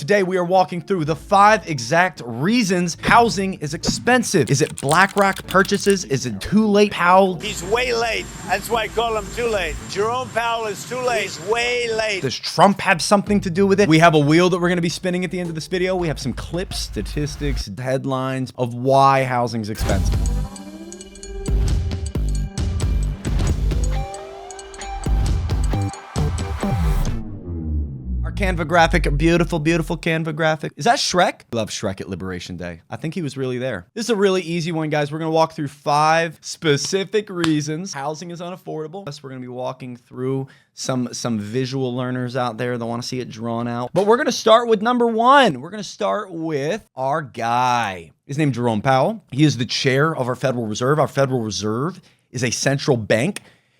today we are walking through the 5 exact reasons housing is expensive. Is it BlackRock purchases? Is it too late Powell? He's way late. That's why I call him too late. Jerome Powell is too late. He's way late. Does Trump have something to do with it? We have a wheel that we're going to be spinning at the end of this video. We have some clips, statistics, headlines of why housing is expensive. Canva graphic, beautiful, beautiful Canva graphic. Is that Shrek? Love Shrek at Liberation Day. I think he was really there. This is a really easy one, guys. We're gonna walk through 5 specific reasons housing is unaffordable. We're gonna be walking through some visual learners out there that want to see it drawn out. But we're gonna start with number 1. We're gonna start with our guy. His name is Jerome Powell. He is the chair of our Federal Reserve. Our Federal Reserve is a central bank.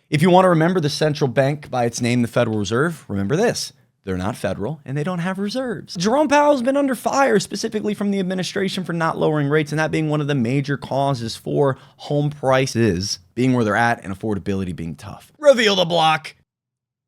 If you want to remember the central bank by its name, the Federal Reserve, remember this. They're not federal, and they don't have reserves. Jerome Powell's been under fire, specifically from the administration, for not lowering rates, and that being one of the major causes for home prices being where they're at and affordability being tough. Reveal the block.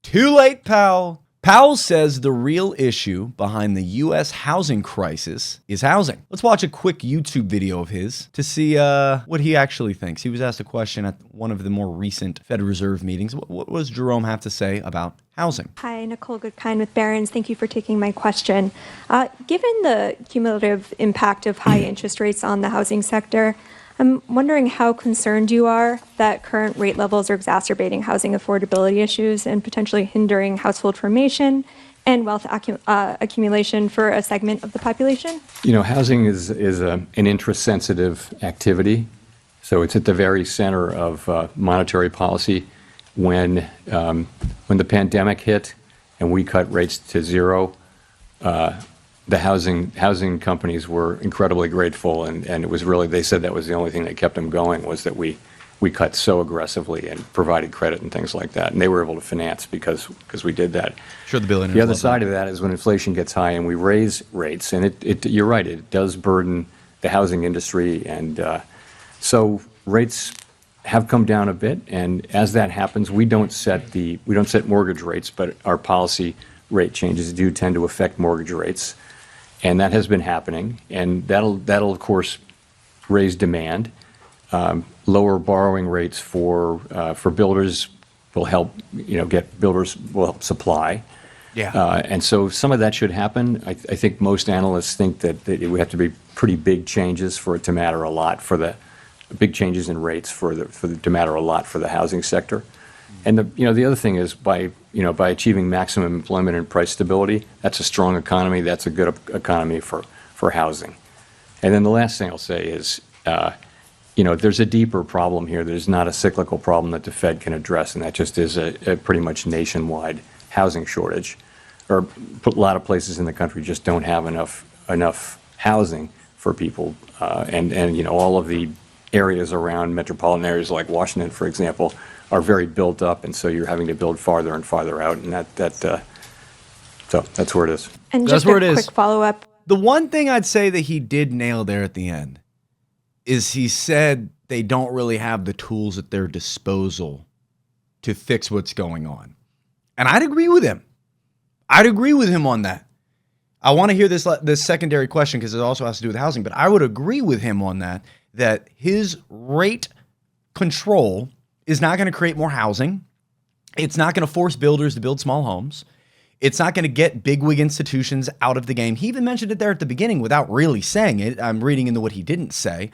Too late, Powell. Powell says the real issue behind the U.S. housing crisis is housing. Let's watch a quick YouTube video of his to see what he actually thinks. He was asked a question at one of the more recent Federal Reserve meetings. What does Jerome have to say about housing? Hi, Nicole Goodkind with Barron's. Thank you for taking my question. Given the cumulative impact of high interest rates on the housing sector, I'm wondering how concerned you are that current rate levels are exacerbating housing affordability issues and potentially hindering household formation and wealth accumulation for a segment of the population? You know, housing is an interest-sensitive activity, so it's at the very center of monetary policy. When the pandemic hit and we cut rates to zero, the housing companies were incredibly grateful, and it was really, they said that was the only thing that kept them going, was that we cut so aggressively and provided credit and things like that, and they were able to finance because we did that. Sure, the billionaires. The other side of that is when inflation gets high and we raise rates, and you're right, it does burden the housing industry, and so rates have come down a bit, and as that happens, we don't set mortgage rates, but our policy rate changes do tend to affect mortgage rates. And that has been happening, and that'll of course raise demand. Lower borrowing rates for builders will help, builders will help supply. Yeah. And so some of that should happen. I think most analysts think that it would have to be pretty big changes for it to matter a lot, for the big changes in rates to matter a lot for the housing sector. And the other thing is by achieving maximum employment and price stability, that's a strong economy. That's a good economy for housing. And then the last thing I'll say is, there's a deeper problem here. There's not a cyclical problem that the Fed can address, and that just is a pretty much nationwide housing shortage. Or a lot of places in the country just don't have enough housing for people, and all of the areas around metropolitan areas like Washington, for example, are very built up, and so you're having to build farther and farther out, and so that's where it is. And just a quick follow-up. The one thing I'd say that he did nail there at the end is he said they don't really have the tools at their disposal to fix what's going on. And I'd agree with him. I'd agree with him on that. I want to hear this secondary question because it also has to do with housing, but I would agree with him on that his rate control is not going to create more housing. It's not going to force builders to build small homes. It's not going to get bigwig institutions out of the game. He even mentioned it there at the beginning without really saying it. I'm reading into what he didn't say.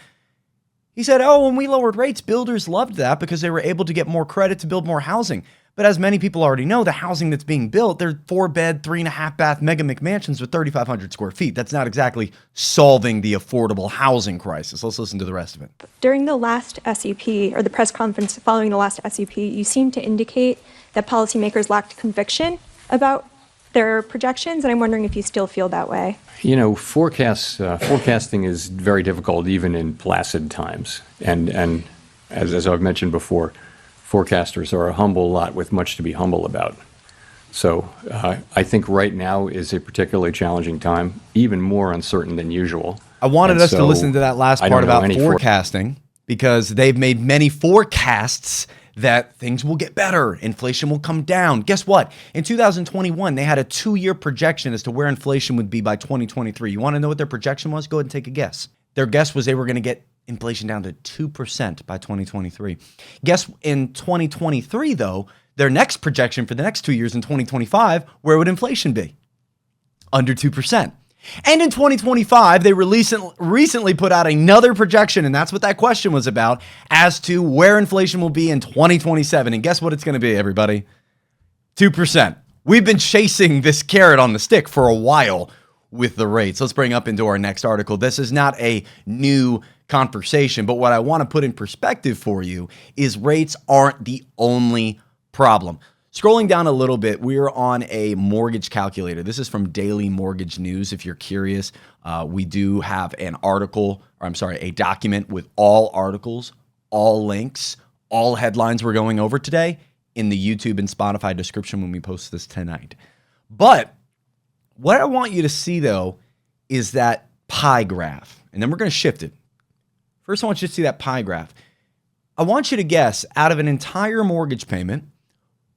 He said, when we lowered rates, builders loved that because they were able to get more credit to build more housing. But as many people already know, the housing that's being built, they're 4-bed, 3.5-bath mega McMansions with 3,500 square feet. That's not exactly solving the affordable housing crisis. Let's listen to the rest of it. During the last SEP, or the press conference following the last SEP, you seemed to indicate that policymakers lacked conviction about their projections, and I'm wondering if you still feel that way. Forecasting is very difficult even in placid times, and as I've mentioned before, forecasters are a humble lot with much to be humble about. So I think right now is a particularly challenging time, even more uncertain than usual. I wanted us to listen to that last part about forecasting because they've made many forecasts that things will get better, inflation will come down. Guess what? In 2021, they had a 2-year projection as to where inflation would be by 2023. You want to know what their projection was? Go ahead and take a guess. Their guess was they were going to get inflation down to 2% by 2023. Guess in 2023, though, their next projection for the next 2 years in 2025, where would inflation be? Under 2%. And in 2025, they recently put out another projection, and that's what that question was about, as to where inflation will be in 2027. And guess what it's going to be, everybody? 2%. We've been chasing this carrot on the stick for a while with the rates. Let's bring up into our next article. This is not a new conversation, but what I want to put in perspective for you is rates aren't the only problem. Scrolling down a little bit, we're on a mortgage calculator. This is from Daily Mortgage News. If you're curious, we do have a document with all articles, all links, all headlines we're going over today in the YouTube and Spotify description when we post this tonight. But what I want you to see, though, is that pie graph. And then we're going to shift it. First, I want you to see that pie graph. I want you to guess, out of an entire mortgage payment,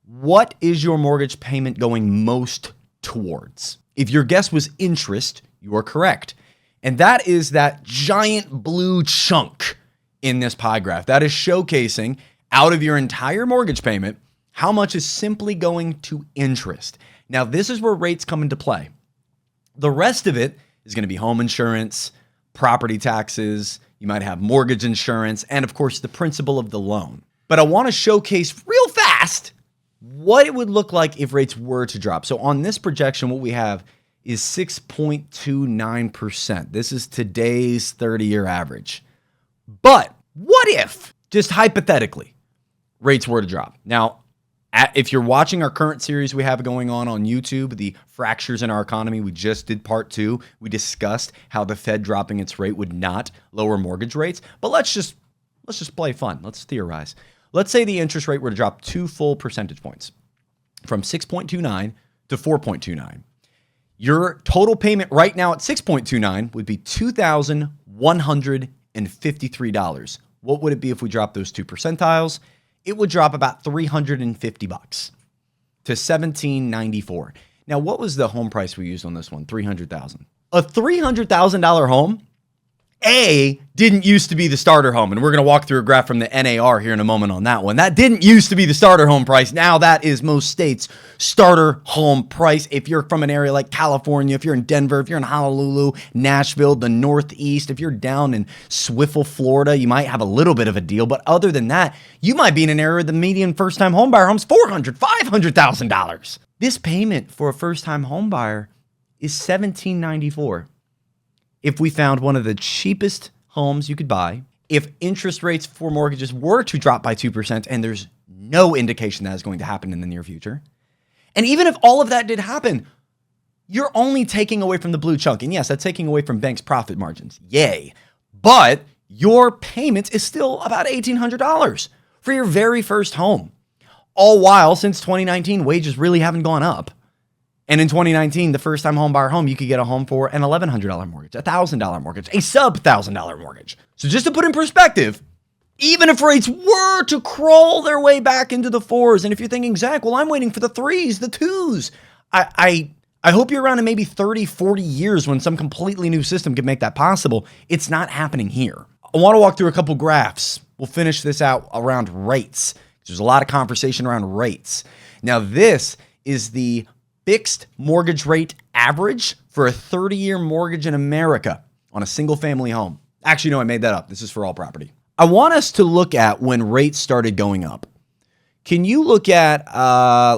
what is your mortgage payment going most towards? If your guess was interest, you are correct. And that is that giant blue chunk in this pie graph. That is showcasing, out of your entire mortgage payment, how much is simply going to interest. Now, this is where rates come into play. The rest of it is going to be home insurance, property taxes, you might have mortgage insurance, and of course, the principal of the loan. But I want to showcase real fast what it would look like if rates were to drop. So on this projection, what we have is 6.29%. This is today's 30-year average. But what if, just hypothetically, rates were to drop? Now, if you're watching our current series we have going on YouTube, the fractures in our economy, we just did part 2. We discussed how the Fed dropping its rate would not lower mortgage rates. But let's just play fun. Let's theorize. Let's say the interest rate were to drop 2 full percentage points from 6.29 to 4.29. Your total payment right now at 6.29 would be $2,153. What would it be if we dropped those 2 percentiles? It would drop about $350 to $1,794. Now, what was the home price we used on this one? $300,000. A $300,000 home, didn't used to be the starter home. And we're going to walk through a graph from the NAR here in a moment on that one. That didn't used to be the starter home price. Now that is most states' starter home price. If you're from an area like California, if you're in Denver, if you're in Honolulu, Nashville, the Northeast, if you're down in Swiffle, Florida, you might have a little bit of a deal. But other than that, you might be in an area where the median first-time home buyer home's $400,000, $500,000. This payment for a first-time home buyer is $1,794. If we found one of the cheapest homes you could buy, if interest rates for mortgages were to drop by 2%, and there's no indication that is going to happen in the near future, and even if all of that did happen, you're only taking away from the blue chunk. And yes, that's taking away from banks' profit margins. Yay. But your payment is still about $1,800 for your very first home. All while, since 2019, wages really haven't gone up. And in 2019, the first-time home buyer home, you could get a home for an $1,100 mortgage, a $1,000 mortgage, a sub-$1,000 mortgage. So just to put in perspective, even if rates were to crawl their way back into the 4s, and if you're thinking, Zach, well, I'm waiting for the 3s, the 2s. I hope you're around in maybe 30, 40 years when some completely new system can make that possible. It's not happening here. I want to walk through a couple graphs. We'll finish this out around rates. There's a lot of conversation around rates. Now, this is the fixed mortgage rate average for a 30-year mortgage in America on a single-family home. Actually, no, I made that up. This is for all property. I want us to look at when rates started going up. Can you look at,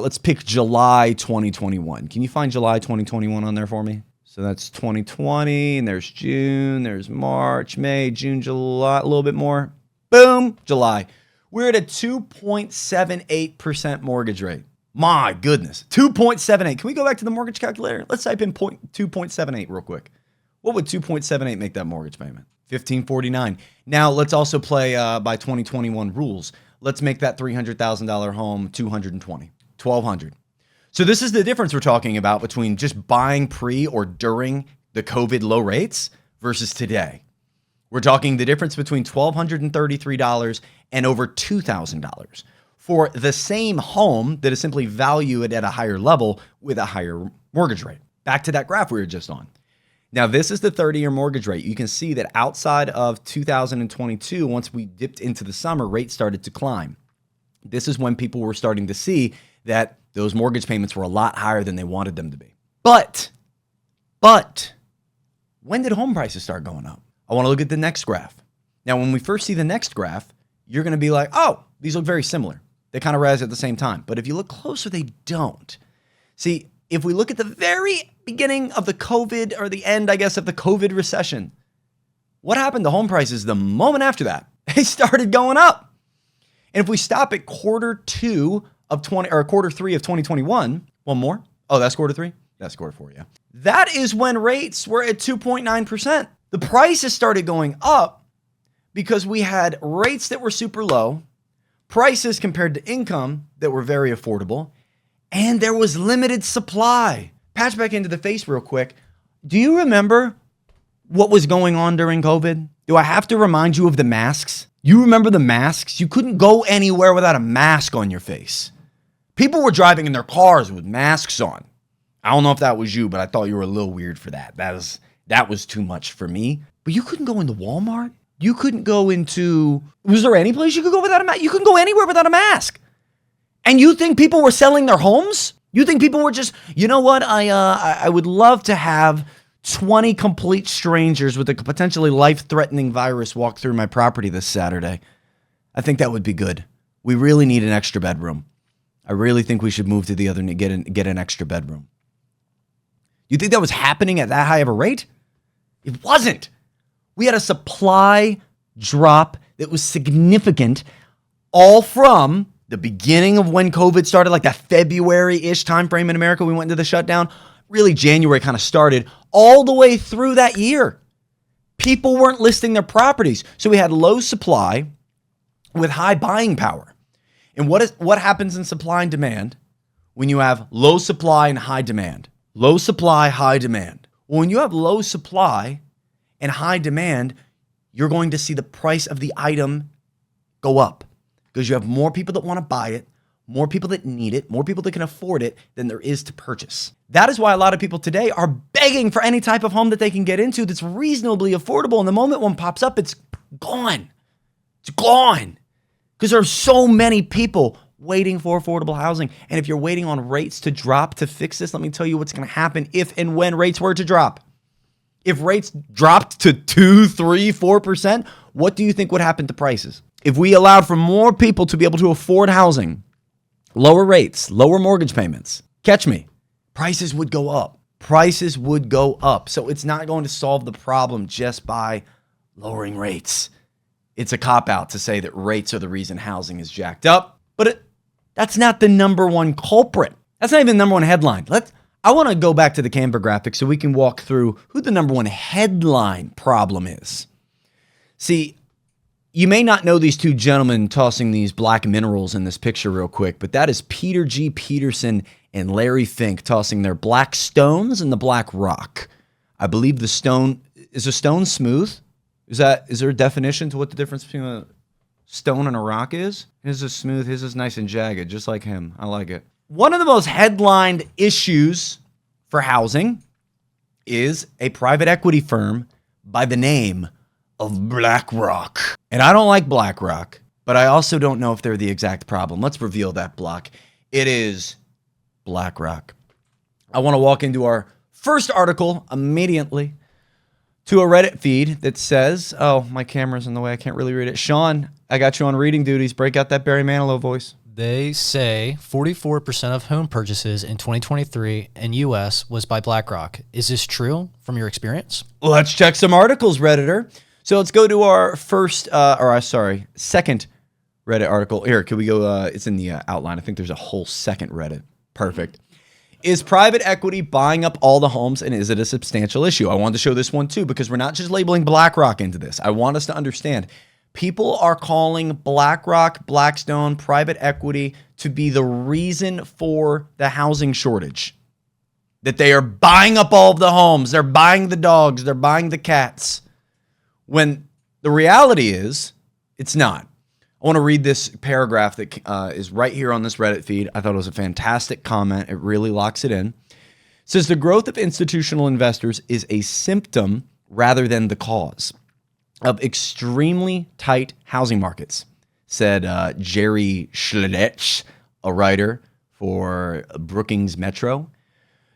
let's pick July 2021. Can you find July 2021 on there for me? So that's 2020, and there's June, there's March, May, June, July, a little bit more. Boom, July. We're at a 2.78% mortgage rate. My goodness, 2.78. Can we go back to the mortgage calculator? Let's type in 2.78 real quick. What would 2.78 make that mortgage payment? $1,549. Now let's also play by 2021 rules. Let's make that $300,000 home $220, $1,200. So this is the difference we're talking about between just buying pre or during the COVID low rates versus today. We're talking the difference between $1,233 and over $2,000. for the same home that is simply valued at a higher level with a higher mortgage rate. Back to that graph we were just on. Now, this is the 30-year mortgage rate. You can see that outside of 2022, once we dipped into the summer, rates started to climb. This is when people were starting to see that those mortgage payments were a lot higher than they wanted them to be. But, when did home prices start going up? I want to look at the next graph. Now, when we first see the next graph, you're going to be like, oh, these look very similar. They kind of rise at the same time. But if you look closer, they don't. See, if we look at the very beginning of the COVID, or the end, I guess, of the COVID recession, what happened to home prices the moment after that? They started going up. And if we stop at quarter three of 2021, one more. Oh, that's quarter three? That's quarter four, yeah. That is when rates were at 2.9%. The prices started going up because we had rates that were super low, prices compared to income that were very affordable, and there was limited supply. Patch back into the face real quick. Do you remember what was going on during COVID? Do I have to remind you of the masks? You remember the masks? You couldn't go anywhere without a mask on your face. People were driving in their cars with masks on. I don't know if that was you, but I thought you were a little weird for that. That was too much for me. But you couldn't go into Walmart. You couldn't go into... Was there any place you could go without a mask? You couldn't go anywhere without a mask. And you think people were selling their homes? You think people were just, you know what? I would love to have 20 complete strangers with a potentially life-threatening virus walk through my property this Saturday. I think that would be good. We really need an extra bedroom. I really think we should move to the other and get an extra bedroom. You think that was happening at that high of a rate? It wasn't. We had a supply drop that was significant, all from the beginning of when COVID started, like that February-ish timeframe in America. We went into the shutdown. Really, January kind of started all the way through that year. People weren't listing their properties. So we had low supply with high buying power. And what happens in supply and demand when you have low supply and high demand? Low supply, high demand. Well, when you have low supply and high demand, you're going to see the price of the item go up because you have more people that want to buy it, more people that need it, more people that can afford it than there is to purchase. That is why a lot of people today are begging for any type of home that they can get into that's reasonably affordable. And the moment one pops up, it's gone. It's gone. Because there are so many people waiting for affordable housing. And if you're waiting on rates to drop to fix this, let me tell you what's going to happen if and when rates were to drop. If rates dropped to 2, 3, 4%, what do you think would happen to prices? If we allowed for more people to be able to afford housing, lower rates, lower mortgage payments, catch me, prices would go up. Prices would go up. So it's not going to solve the problem just by lowering rates. It's a cop-out to say that rates are the reason housing is jacked up, but that's not the number one culprit. That's not even the number one headline. I want to go back to the Canva graphic so we can walk through who the number one headline problem is. See, you may not know these two gentlemen tossing these black minerals in this picture real quick, but that is Peter G. Peterson and Larry Fink tossing their Blackstones and the BlackRock. I believe the stone, is a stone smooth? Is there a definition to what the difference between a stone and a rock is? His is smooth, his is nice and jagged, just like him. I like it. One of the most headlined issues for housing is a private equity firm by the name of BlackRock. And I don't like BlackRock, but I also don't know if they're the exact problem. Let's reveal that block. It is BlackRock. I want to walk into our first article immediately to a Reddit feed that says, oh, my camera's in the way, I can't really read it. Sean, I got you on reading duties. Break out that Barry Manilow voice. They say 44% of home purchases in 2023 in U.S. was by BlackRock. Is this true from your experience? Let's check some articles, Redditor. So let's go to our second Reddit article. Here, can we go? It's in the outline. I think there's a whole second Reddit. Perfect. Is private equity buying up all the homes, and is it a substantial issue? I wanted to show this one too because we're not just labeling BlackRock into this. I want us to understand people are calling BlackRock, Blackstone, private equity to be the reason for the housing shortage. That they are buying up all of the homes, they're buying the dogs, they're buying the cats. When the reality is, it's not. I want to read this paragraph that is right here on this Reddit feed. I thought it was a fantastic comment. It really locks it in. It says the growth of institutional investors is a symptom rather than the cause of extremely tight housing markets, said Jerry Schledech, a writer for Brookings Metro.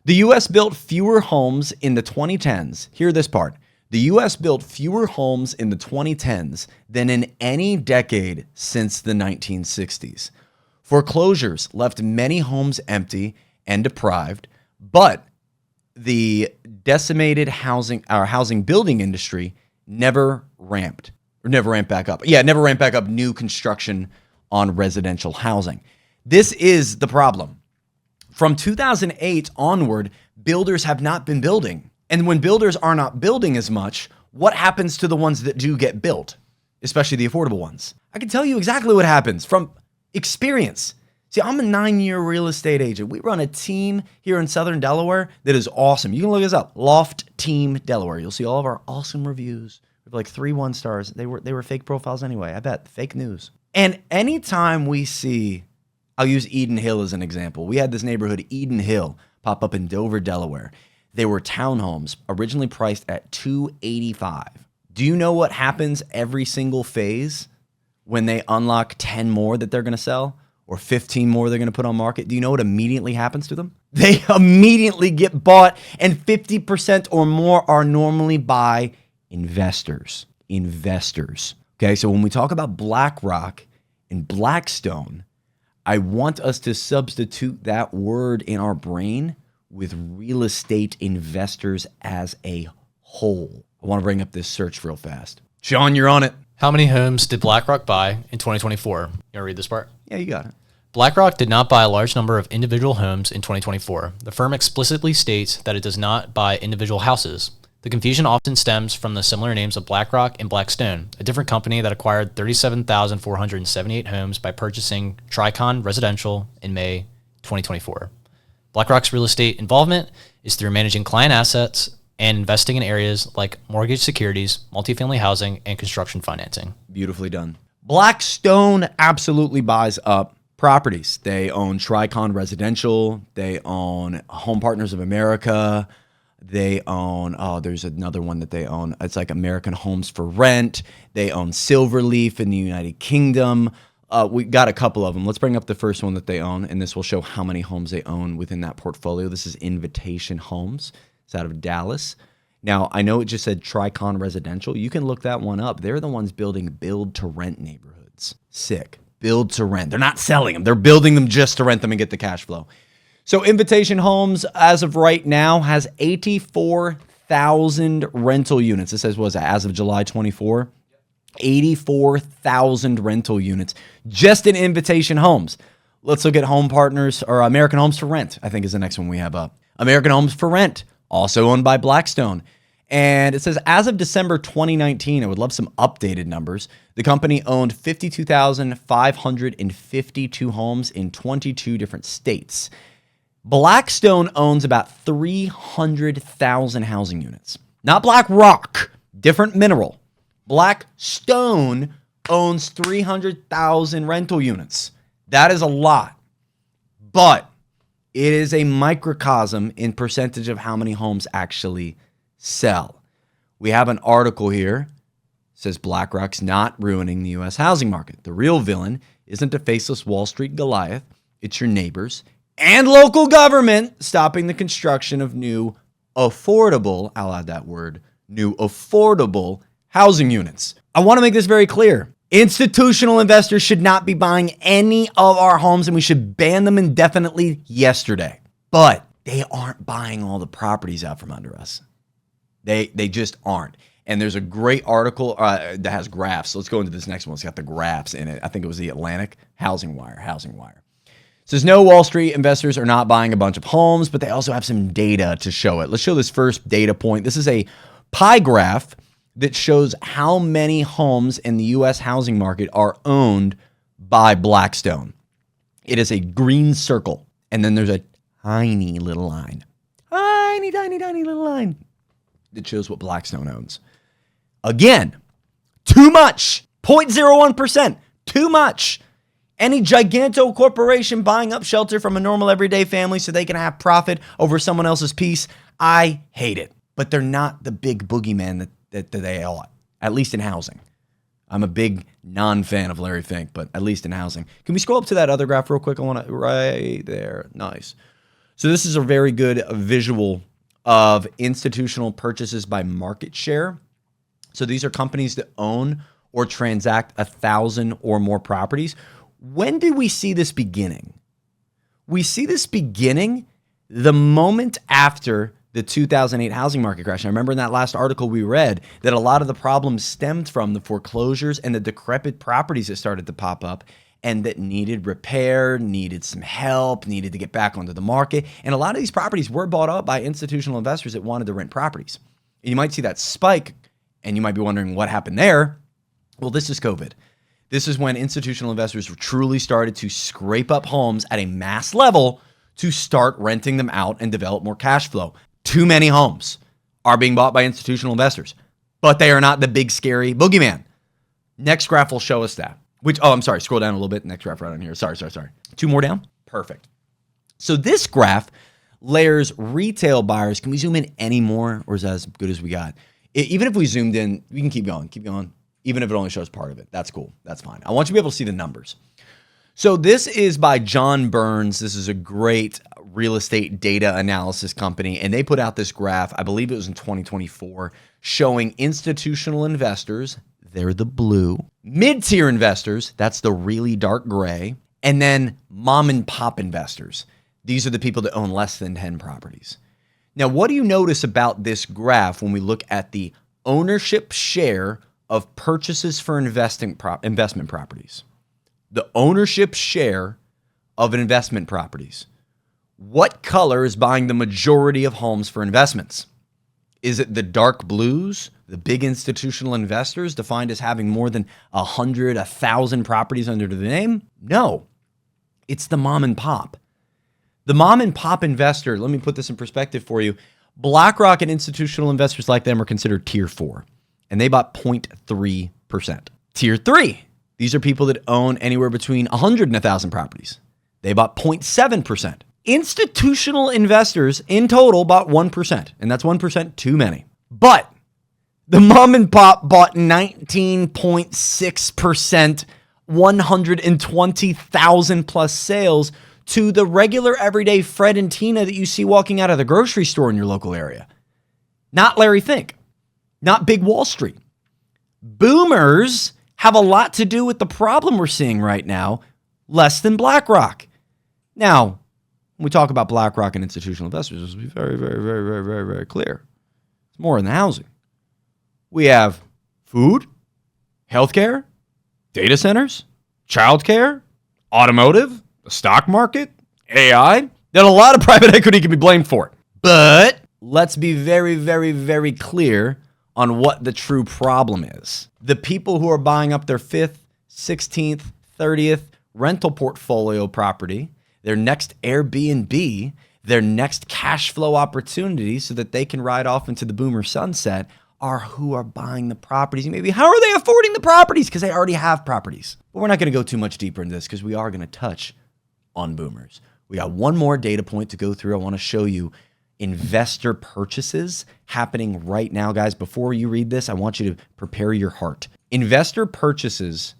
The U.S. built fewer homes in the 2010s. Hear this part. The U.S. built fewer homes in the 2010s than in any decade since the 1960s. Foreclosures left many homes empty and deprived, but the decimated housing building industry never ramped back up. Yeah, never ramped back up new construction on residential housing. This is the problem. From 2008 onward, builders have not been building. And when builders are not building as much, what happens to the ones that do get built, especially the affordable ones? I can tell you exactly what happens from experience. See, I'm a 9-year real estate agent. We run a team here in Southern Delaware that is awesome. You can look us up, Loft Team Delaware. You'll see all of our awesome reviews. We have like 3 1-stars. They were fake profiles anyway. I bet, fake news. And anytime we see, I'll use Eden Hill as an example. We had this neighborhood, Eden Hill, pop up in Dover, Delaware. They were townhomes originally priced at $285. Do you know what happens every single phase when they unlock 10 more that they're going to sell or 15 more they're going to put on market? Do you know what immediately happens to them? They immediately get bought, and 50% or more are normally by investors. Okay, so when we talk about BlackRock and Blackstone, I want us to substitute that word in our brain with real estate investors as a whole. I want to bring up this search real fast. Sean, you're on it. How many homes did BlackRock buy in 2024? You want to read this part? Yeah, you got it. BlackRock did not buy a large number of individual homes in 2024. The firm explicitly states that it does not buy individual houses. The confusion often stems from the similar names of BlackRock and Blackstone, a different company that acquired 37,478 homes by purchasing Tricon Residential in May 2024. BlackRock's real estate involvement is through managing client assets and investing in areas like mortgage securities, multifamily housing, and construction financing. Beautifully done. Blackstone absolutely buys up properties. They own Tricon Residential. They own Home Partners of America. They own, there's another one that they own. It's like American Homes for Rent. They own Silverleaf in the United Kingdom. We got a couple of them. Let's bring up the first one that they own, and this will show how many homes they own within that portfolio. This is Invitation Homes. It's out of Dallas. Now, I know it just said Tricon Residential. You can look that one up. They're the ones building build-to-rent neighborhoods. Sick. Build-to-rent. They're not selling them. They're building them just to rent them and get the cash flow. So Invitation Homes, as of right now, has 84,000 rental units. It says, what was that, as of July 24? 84,000 rental units just in Invitation Homes. Let's look at Home Partners, or American Homes for Rent, I think is the next one we have up. American Homes for Rent, also owned by Blackstone. And it says, as of December 2019, I would love some updated numbers, the company owned 52,552 homes in 22 different states. Blackstone owns about 300,000 housing units. Not BlackRock, different mineral. Blackstone owns 300,000 rental units. That is a lot, but it is a microcosm in percentage of how many homes actually sell. We have an article here. It says BlackRock's not ruining the U.S. housing market. The real villain isn't a faceless Wall Street Goliath. It's your neighbors and local government stopping the construction of new affordable, I'll add that word, new affordable housing units. I want to make this very clear. Institutional investors should not be buying any of our homes, and we should ban them indefinitely yesterday. But they aren't buying all the properties out from under us. They just aren't. And there's a great article that has graphs. So let's go into this next one. It's got the graphs in it. I think it was the Atlantic Housing Wire. It says no, Wall Street investors are not buying a bunch of homes, but they also have some data to show it. Let's show this first data point. This is a pie graph that shows how many homes in the U.S. housing market are owned by Blackstone. It is a green circle, and then there's a tiny little line. Tiny little line that shows what Blackstone owns. Again, too much, 0.01%. Too much. Any giganto corporation buying up shelter from a normal everyday family so they can have profit over someone else's peace, I hate it. But they're not the big boogeyman that they ought, at least in housing. I'm a big non-fan of Larry Fink, but at least in housing. Can we scroll up to that other graph real quick? I want to, right there. Nice. So this is a very good visual of institutional purchases by market share. So these are companies that own or transact 1,000 or more properties. When did we see this beginning? We see this beginning the moment after the 2008 housing market crash. I remember in that last article we read that a lot of the problems stemmed from the foreclosures and the decrepit properties that started to pop up and that needed repair, needed some help, needed to get back onto the market. And a lot of these properties were bought up by institutional investors that wanted to rent properties. And you might see that spike and you might be wondering what happened there. Well, this is COVID. This is when institutional investors truly started to scrape up homes at a mass level to start renting them out and develop more cash flow. Too many homes are being bought by institutional investors, but they are not the big scary boogeyman. Next graph will show us that. I'm sorry, scroll down a little bit. Next graph right on here. Sorry. 2 more down. Perfect. So this graph layers retail buyers. Can we zoom in any more, or is that as good as we got? Even if we zoomed in, we can keep going. Even if it only shows part of it. That's cool. That's fine. I want you to be able to see the numbers. So this is by John Burns. This is a great real estate data analysis company, and they put out this graph, I believe it was in 2024, showing institutional investors, they're the blue, mid-tier investors, that's the really dark gray, and then mom and pop investors. These are the people that own less than 10 properties. Now, what do you notice about this graph when we look at the ownership share of purchases for investment properties? The ownership share of investment properties. What color is buying the majority of homes for investments? Is it the dark blues, the big institutional investors defined as having more than 100, 1,000 properties under the name? No, it's the mom and pop. The mom and pop investor, let me put this in perspective for you. BlackRock and institutional investors like them are considered tier 4, and they bought 0.3%. Tier 3, these are people that own anywhere between 100 and 1,000 properties. They bought 0.7%. Institutional investors in total bought 1%, and that's 1% too many. But the mom and pop bought 19.6%, 120,000 plus sales to the regular everyday Fred and Tina that you see walking out of the grocery store in your local area. Not Larry Fink, not Big Wall Street. Boomers have a lot to do with the problem we're seeing right now, less than BlackRock. Now, when we talk about BlackRock and institutional investors, let's be very, very, very, very, very, very clear. It's more in the housing. We have food, healthcare, data centers, childcare, automotive, the stock market, AI, that a lot of private equity can be blamed for. But let's be very, very, very clear on what the true problem is. The people who are buying up their 5th, 16th, 30th rental portfolio property, their next Airbnb, their next cash flow opportunity so that they can ride off into the boomer sunset are who are buying the properties. Maybe how are they affording the properties? Because they already have properties. But we're not going to go too much deeper into this because we are going to touch on boomers. We got one more data point to go through. I want to show you investor purchases happening right now, guys. Before you read this, I want you to prepare your heart. Investor purchases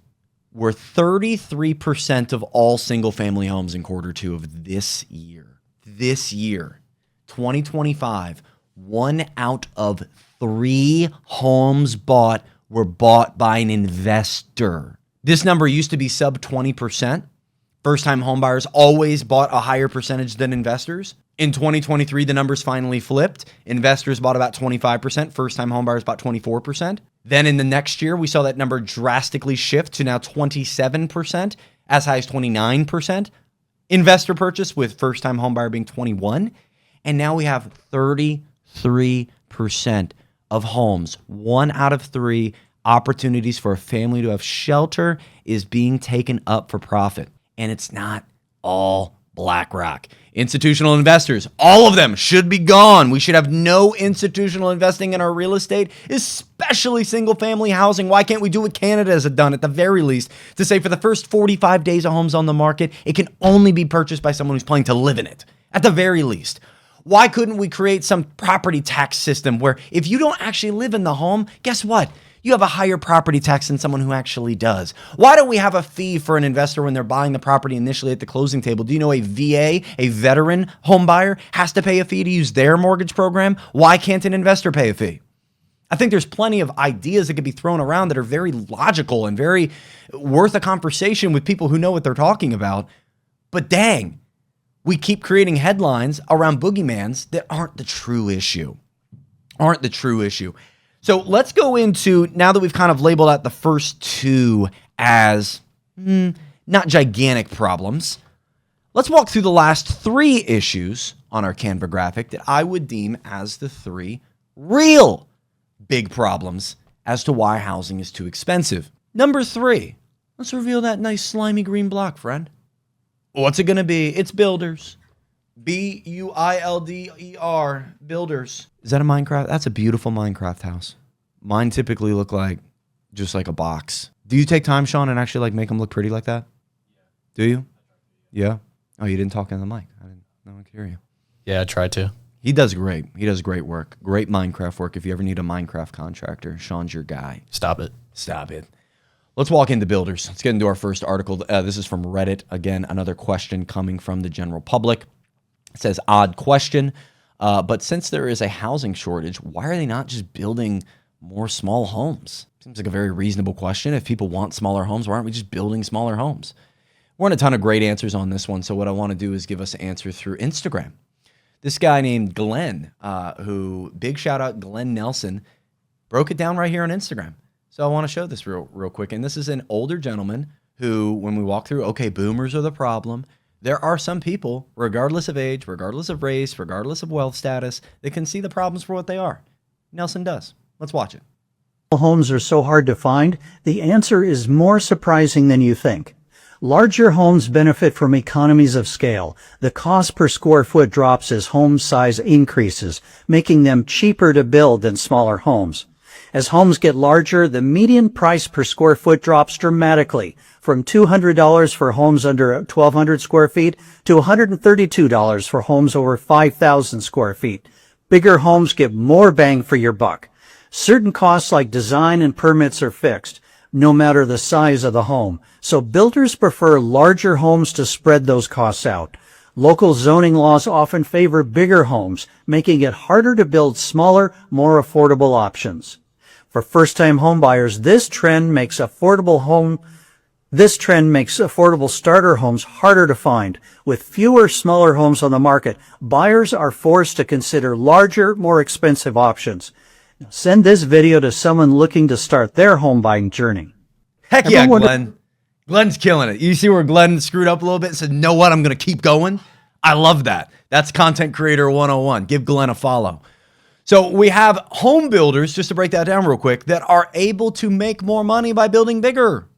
were 33% of all single-family homes in Q2 of this year. This year, 2025, 1 out of 3 homes bought were bought by an investor. This number used to be sub 20%. First-time homebuyers always bought a higher percentage than investors. In 2023, the numbers finally flipped. Investors bought about 25%. First-time homebuyers bought 24%. Then in the next year, we saw that number drastically shift to now 27%, as high as 29%. Investor purchase with first-time homebuyer being 21%. And now we have 33% of homes, 1 out of 3 opportunities for a family to have shelter is being taken up for profit. And it's not all BlackRock. Institutional investors, all of them should be gone. We should have no institutional investing in our real estate, especially single-family housing. Why can't we do what Canada has done at the very least to say for the first 45 days a home's on the market, it can only be purchased by someone who's planning to live in it, at the very least? Why couldn't we create some property tax system where if you don't actually live in the home, guess what? You have a higher property tax than someone who actually does. Why don't we have a fee for an investor when they're buying the property initially at the closing table? Do you know a VA, a veteran home buyer, has to pay a fee to use their mortgage program? Why can't an investor pay a fee? I think there's plenty of ideas that could be thrown around that are very logical and very worth a conversation with people who know what they're talking about. But dang, we keep creating headlines around boogeymans that aren't the true issue. So let's go into, now that we've kind of labeled out the first two as not gigantic problems, let's walk through the last three issues on our Canva graphic that I would deem as the three real big problems as to why housing is too expensive. Number 3, let's reveal that nice slimy green block, friend. What's it going to be? It's builders. B-U-I-L-D-E-R, builders. Is that a Minecraft? That's a beautiful Minecraft house. Mine typically look like just like a box. Do you take time, Sean, and actually like make them look pretty like that? Yeah. Do you? Yeah. Oh, you didn't talk in the mic. No one could hear you. Yeah, I tried to. He does great. He does great work. Great Minecraft work. If you ever need a Minecraft contractor, Sean's your guy. Stop it. Let's walk into builders. Let's get into our first article. This is from Reddit. Again, another question coming from the general public. It says, odd question, but since there is a housing shortage, why are they not just building more small homes? Seems like a very reasonable question. If people want smaller homes, why aren't we just building smaller homes? Weren't a ton of great answers on this one, so what I want to do is give us an answer through Instagram. This guy named Glenn, who, big shout out, Glenn Nelson, broke it down right here on Instagram. So I want to show this real quick, and this is an older gentleman who, when we walk through, okay, boomers are the problem. There are some people, regardless of age, regardless of race, regardless of wealth status, that can see the problems for what they are. Nelson does. Let's watch it. Homes are so hard to find? The answer is more surprising than you think. Larger homes benefit from economies of scale. The cost per square foot drops as home size increases, making them cheaper to build than smaller homes. As homes get larger, the median price per square foot drops dramatically, from $200 for homes under 1,200 square feet to $132 for homes over 5,000 square feet. Bigger homes give more bang for your buck. Certain costs like design and permits are fixed, no matter the size of the home, so builders prefer larger homes to spread those costs out. Local zoning laws often favor bigger homes, making it harder to build smaller, more affordable options. For first-time homebuyers, this trend makes affordable starter homes harder to find. With fewer smaller homes on the market, buyers are forced to consider larger, more expensive options. Send this video to someone looking to start their home buying journey. Heck yeah, Glenn. Glenn's killing it. You see where Glenn screwed up a little bit and said, know what, I'm going to keep going? I love that. That's Content Creator 101. Give Glenn a follow. So we have home builders, just to break that down real quick, that are able to make more money by building bigger.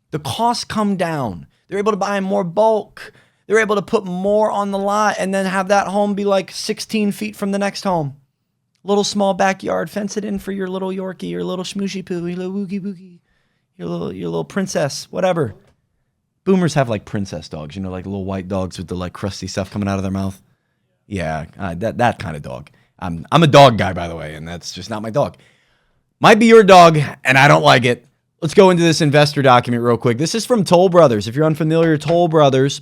The costs come down. They're able to buy in more bulk. They're able to put more on the lot and then have that home be like 16 feet from the next home. Little small backyard, fence it in for your little Yorkie, your little schmooshy poo, your little woogie woogie, your little princess, whatever. Boomers have like princess dogs, you know, like little white dogs with the like crusty stuff coming out of their mouth. Yeah, that kind of dog. I'm a dog guy, by the way, and that's just not my dog. Might be your dog, and I don't like it. Let's go into this investor document real quick. This is from Toll Brothers. If you're unfamiliar, Toll Brothers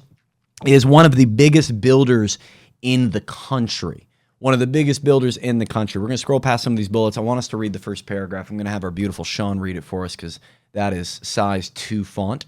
is one of the biggest builders in the country. One of the biggest builders in the country. We're going to scroll past some of these bullets. I want us to read the first paragraph. I'm going to have our beautiful Sean read it for us because that is size 2 font.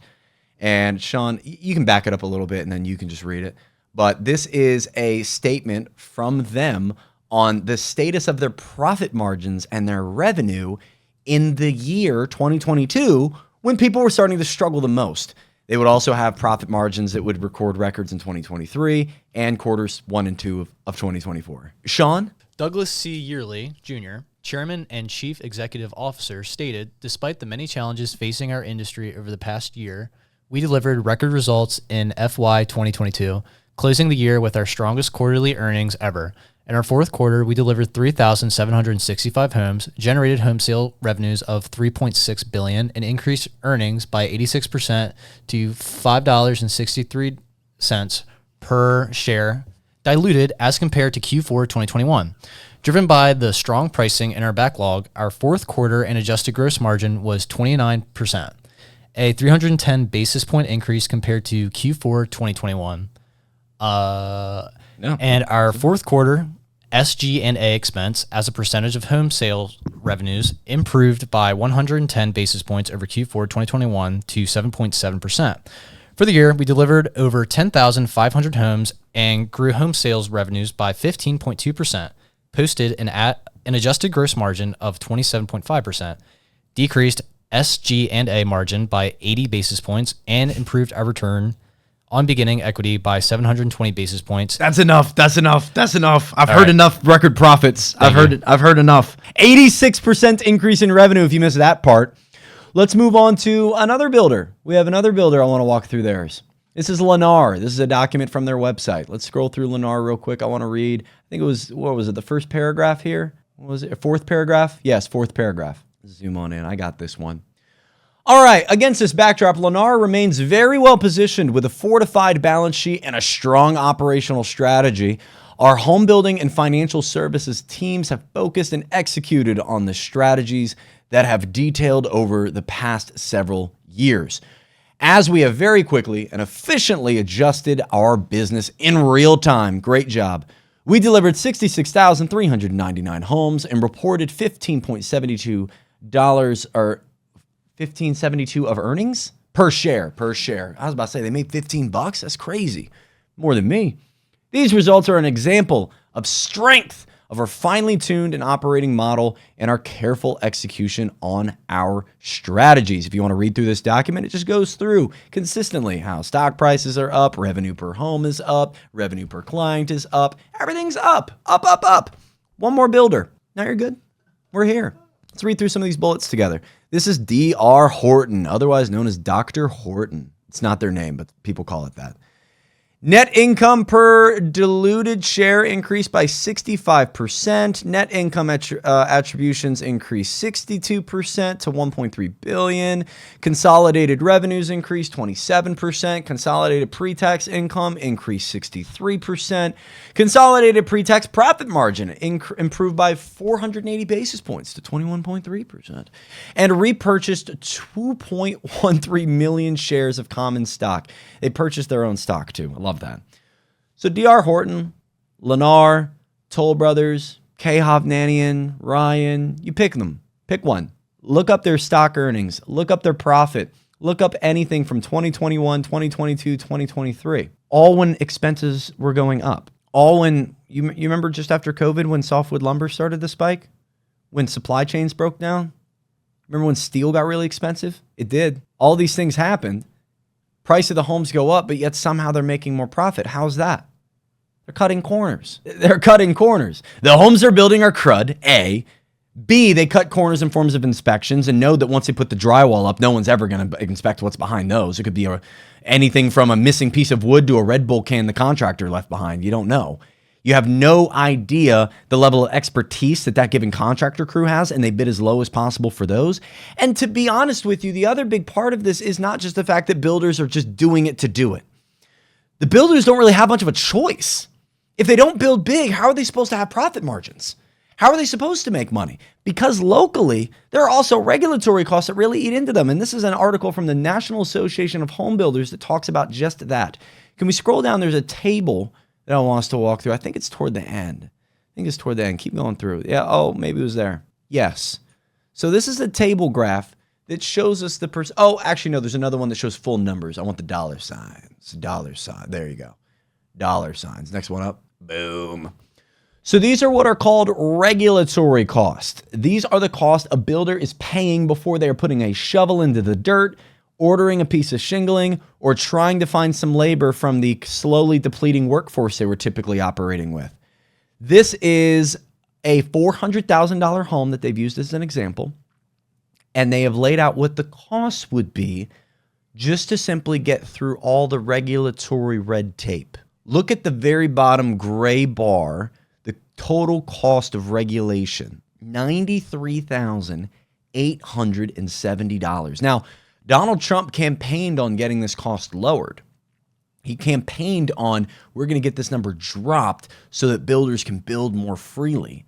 And Sean, you can back it up a little bit, and then you can just read it. But this is a statement from them on the status of their profit margins and their revenue in the year 2022 when people were starting to struggle the most. They would also have profit margins that would record records in 2023 and quarters 1 and 2 of 2024. Sean? Douglas C. Yearley, Jr., Chairman and Chief Executive Officer, stated, despite the many challenges facing our industry over the past year, we delivered record results in FY 2022, closing the year with our strongest quarterly earnings ever. In our fourth quarter, we delivered 3,765 homes, generated home sale revenues of $3.6 billion, and increased earnings by 86% to $5.63 per share, diluted as compared to Q4 2021. Driven by the strong pricing in our backlog, our fourth quarter and adjusted gross margin was 29%, a 310 basis point increase compared to Q4 2021. And our fourth quarter SG&A expense as a percentage of home sales revenues improved by 110 basis points over Q4 2021 to 7.7%. For the year, we delivered over 10,500 homes and grew home sales revenues by 15.2%, posted an adjusted gross margin of 27.5%, decreased SG&A margin by 80 basis points, and improved our return on beginning equity by 720 basis points. That's enough. I've heard enough record profits. I've heard enough. 86% increase in revenue if you missed that part. Let's move on to another builder. We have another builder I want to walk through theirs. This is Lennar. This is a document from their website. Let's scroll through Lennar real quick. I want to read, I think it was, what was it, the first paragraph here? What was it, fourth paragraph? Yes, fourth paragraph. Zoom on in. I got this one. All right, against this backdrop, Lennar remains very well positioned with a fortified balance sheet and a strong operational strategy. Our home building and financial services teams have focused and executed on the strategies that have detailed over the past several years, as we have very quickly and efficiently adjusted our business in real time. Great job. We delivered 66,399 homes and reported $15.72 or $15.72 of earnings per share. I was about to say they made $15. That's crazy. More than me. These results are an example of strength of our finely tuned and operating model and our careful execution on our strategies. If you want to read through this document, it just goes through consistently how stock prices are up, revenue per home is up, revenue per client is up, everything's up. One more builder. Now you're good. We're here. Let's read through some of these bullets together. This is D.R. Horton, otherwise known as Dr. Horton. It's not their name, but people call it that. Net income per diluted share increased by 65%. Net income attributions increased 62% to $1.3 billion. Consolidated revenues increased 27%. Consolidated pre-tax income increased 63%. Consolidated pre-tax profit margin improved by 480 basis points to 21.3%. And repurchased 2.13 million shares of common stock. They purchased their own stock too. I love that. So D.R. Horton, Lennar, Toll Brothers, K. Hovnanian, Ryan, you pick them. Pick one. Look up their stock earnings. Look up their profit. Look up anything from 2021, 2022, 2023. All when expenses were going up. All when, you remember just after COVID when softwood lumber started to spike? When supply chains broke down? Remember when steel got really expensive? It did. All these things happened. Price of the homes go up, but yet somehow they're making more profit. How's that? They're cutting corners. The homes they're building are crud, A. B, they cut corners in forms of inspections and know that once they put the drywall up, no one's ever going to inspect what's behind those. It could be anything from a missing piece of wood to a Red Bull can the contractor left behind. You don't know. You have no idea the level of expertise that given contractor crew has, and they bid as low as possible for those. And to be honest with you, the other big part of this is not just the fact that builders are just doing it to do it. The builders don't really have much of a choice. If they don't build big, how are they supposed to have profit margins? How are they supposed to make money? Because locally, there are also regulatory costs that really eat into them. And this is an article from the National Association of Home Builders that talks about just that. Can we scroll down? There's a table that I want us to walk through. I think it's toward the end. Keep going through. Yeah, oh, maybe it was there. Yes. So this is a table graph that shows us the person. Oh, actually, no, there's another one that shows full numbers. I want the dollar signs. Dollar sign. There you go. Dollar signs. Next one up. Boom. So these are what are called regulatory costs. These are the costs a builder is paying before they are putting a shovel into the dirt, ordering a piece of shingling, or trying to find some labor from the slowly depleting workforce they were typically operating with. This is a $400,000 home that they've used as an example, and they have laid out what the cost would be just to simply get through all the regulatory red tape. Look at the very bottom gray bar, the total cost of regulation, $93,870. Now, Donald Trump campaigned on getting this cost lowered. He campaigned on, we're going to get this number dropped so that builders can build more freely.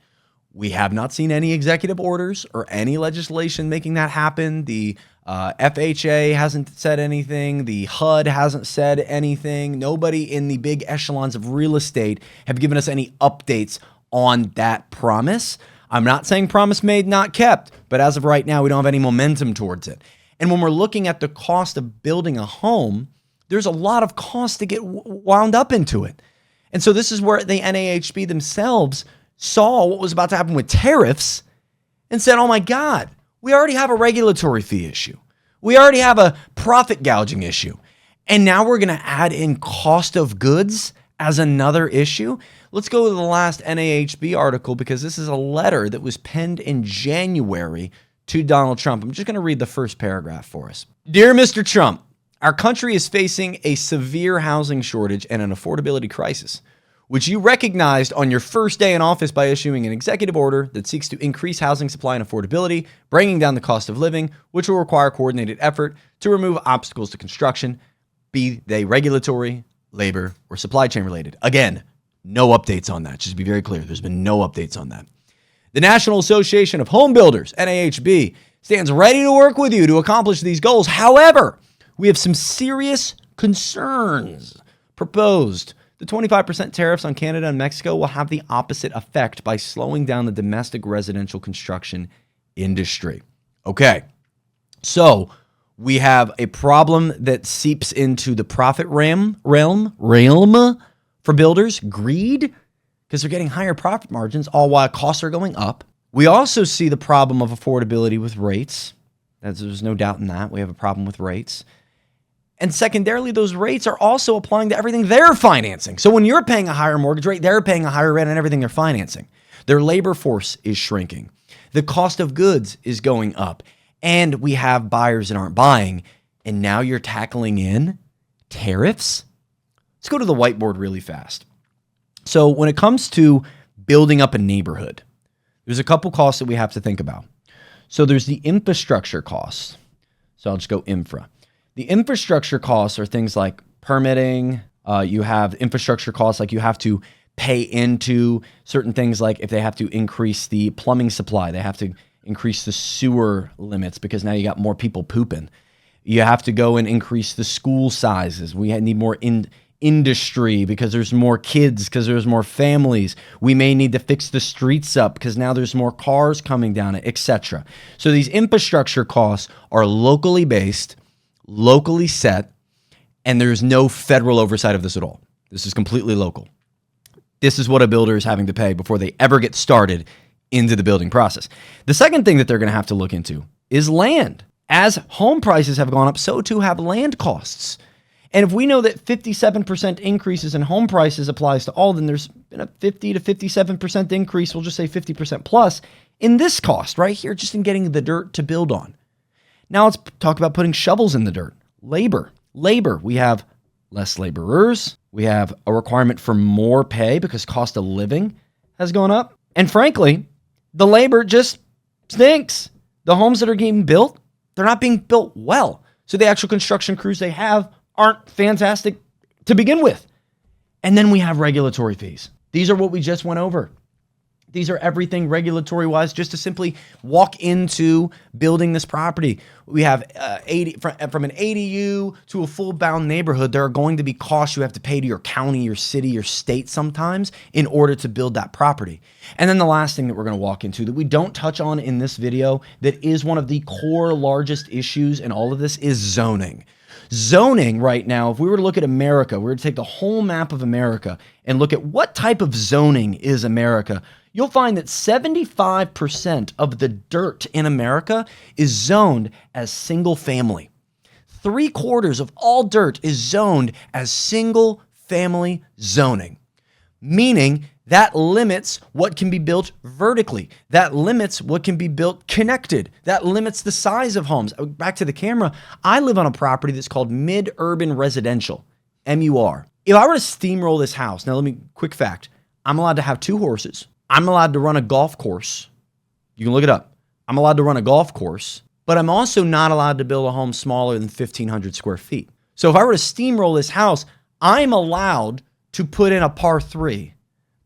We have not seen any executive orders or any legislation making that happen. The FHA hasn't said anything. The HUD hasn't said anything. Nobody in the big echelons of real estate have given us any updates on that promise. I'm not saying promise made, not kept, but as of right now, we don't have any momentum towards it. And when we're looking at the cost of building a home, there's a lot of cost to get wound up into it. And so this is where the NAHB themselves saw what was about to happen with tariffs and said, oh my God, we already have a regulatory fee issue. We already have a profit gouging issue. And now we're going to add in cost of goods as another issue. Let's go to the last NAHB article because this is a letter that was penned in January to Donald Trump. I'm just going to read the first paragraph for us. Dear Mr. Trump, our country is facing a severe housing shortage and an affordability crisis, which you recognized on your first day in office by issuing an executive order that seeks to increase housing supply and affordability, bringing down the cost of living, which will require coordinated effort to remove obstacles to construction, be they regulatory, labor, or supply chain related. Again, no updates on that. Just to be very clear, there's been no updates on that. The National Association of Home Builders, NAHB, stands ready to work with you to accomplish these goals. However, we have some serious concerns proposed. The 25% tariffs on Canada and Mexico will have the opposite effect by slowing down the domestic residential construction industry. Okay, so we have a problem that seeps into the profit realm for builders, greed, because they're getting higher profit margins, all while costs are going up. We also see the problem of affordability with rates. There's no doubt in that. We have a problem with rates. And secondarily, those rates are also applying to everything they're financing. So when you're paying a higher mortgage rate, they're paying a higher rent on everything they're financing. Their labor force is shrinking. The cost of goods is going up. And we have buyers that aren't buying. And now you're tackling in tariffs? Let's go to the whiteboard really fast. So when it comes to building up a neighborhood, there's a couple costs that we have to think about. So there's the infrastructure costs. So I'll just go infra. The infrastructure costs are things like permitting. You have infrastructure costs like you have to pay into certain things like if they have to increase the plumbing supply, they have to increase the sewer limits because now you got more people pooping. You have to go and increase the school sizes. We need more industry because there's more kids, because there's more families. We may need to fix the streets up because now there's more cars coming down it, etc. So these infrastructure costs are locally based, locally set, and there's no federal oversight of this at all. This is completely local. This is what a builder is having to pay before they ever get started into the building process. The second thing that they're going to have to look into is land. As home prices have gone up, so too have land costs. And if we know that 57% increases in home prices applies to all, then there's been a 50 to 57% increase, we'll just say 50% plus, in this cost right here, just in getting the dirt to build on. Now let's talk about putting shovels in the dirt. Labor. We have less laborers. We have a requirement for more pay because cost of living has gone up. And frankly, the labor just stinks. The homes that are getting built, they're not being built well. So the actual construction crews they have aren't fantastic to begin with. And then we have regulatory fees. These are what we just went over. These are everything regulatory wise, just to simply walk into building this property. We have from an ADU to a full bound neighborhood, there are going to be costs you have to pay to your county, your city, your state sometimes in order to build that property. And then the last thing that we're going to walk into that we don't touch on in this video that is one of the core largest issues in all of this is zoning. Zoning right now, if we were to look at America, we were to take the whole map of America and look at what type of zoning is America, you'll find that 75% of the dirt in America is zoned as single family. 3/4 of all dirt is zoned as single family zoning, meaning that limits what can be built vertically. That limits what can be built connected. That limits the size of homes. Back to the camera, I live on a property that's called mid-urban residential, MUR. If I were to steamroll this house, now quick fact, I'm allowed to have 2 horses. I'm allowed to run a golf course. You can look it up. I'm allowed to run a golf course, but I'm also not allowed to build a home smaller than 1,500 square feet. So if I were to steamroll this house, I'm allowed to put in a par 3,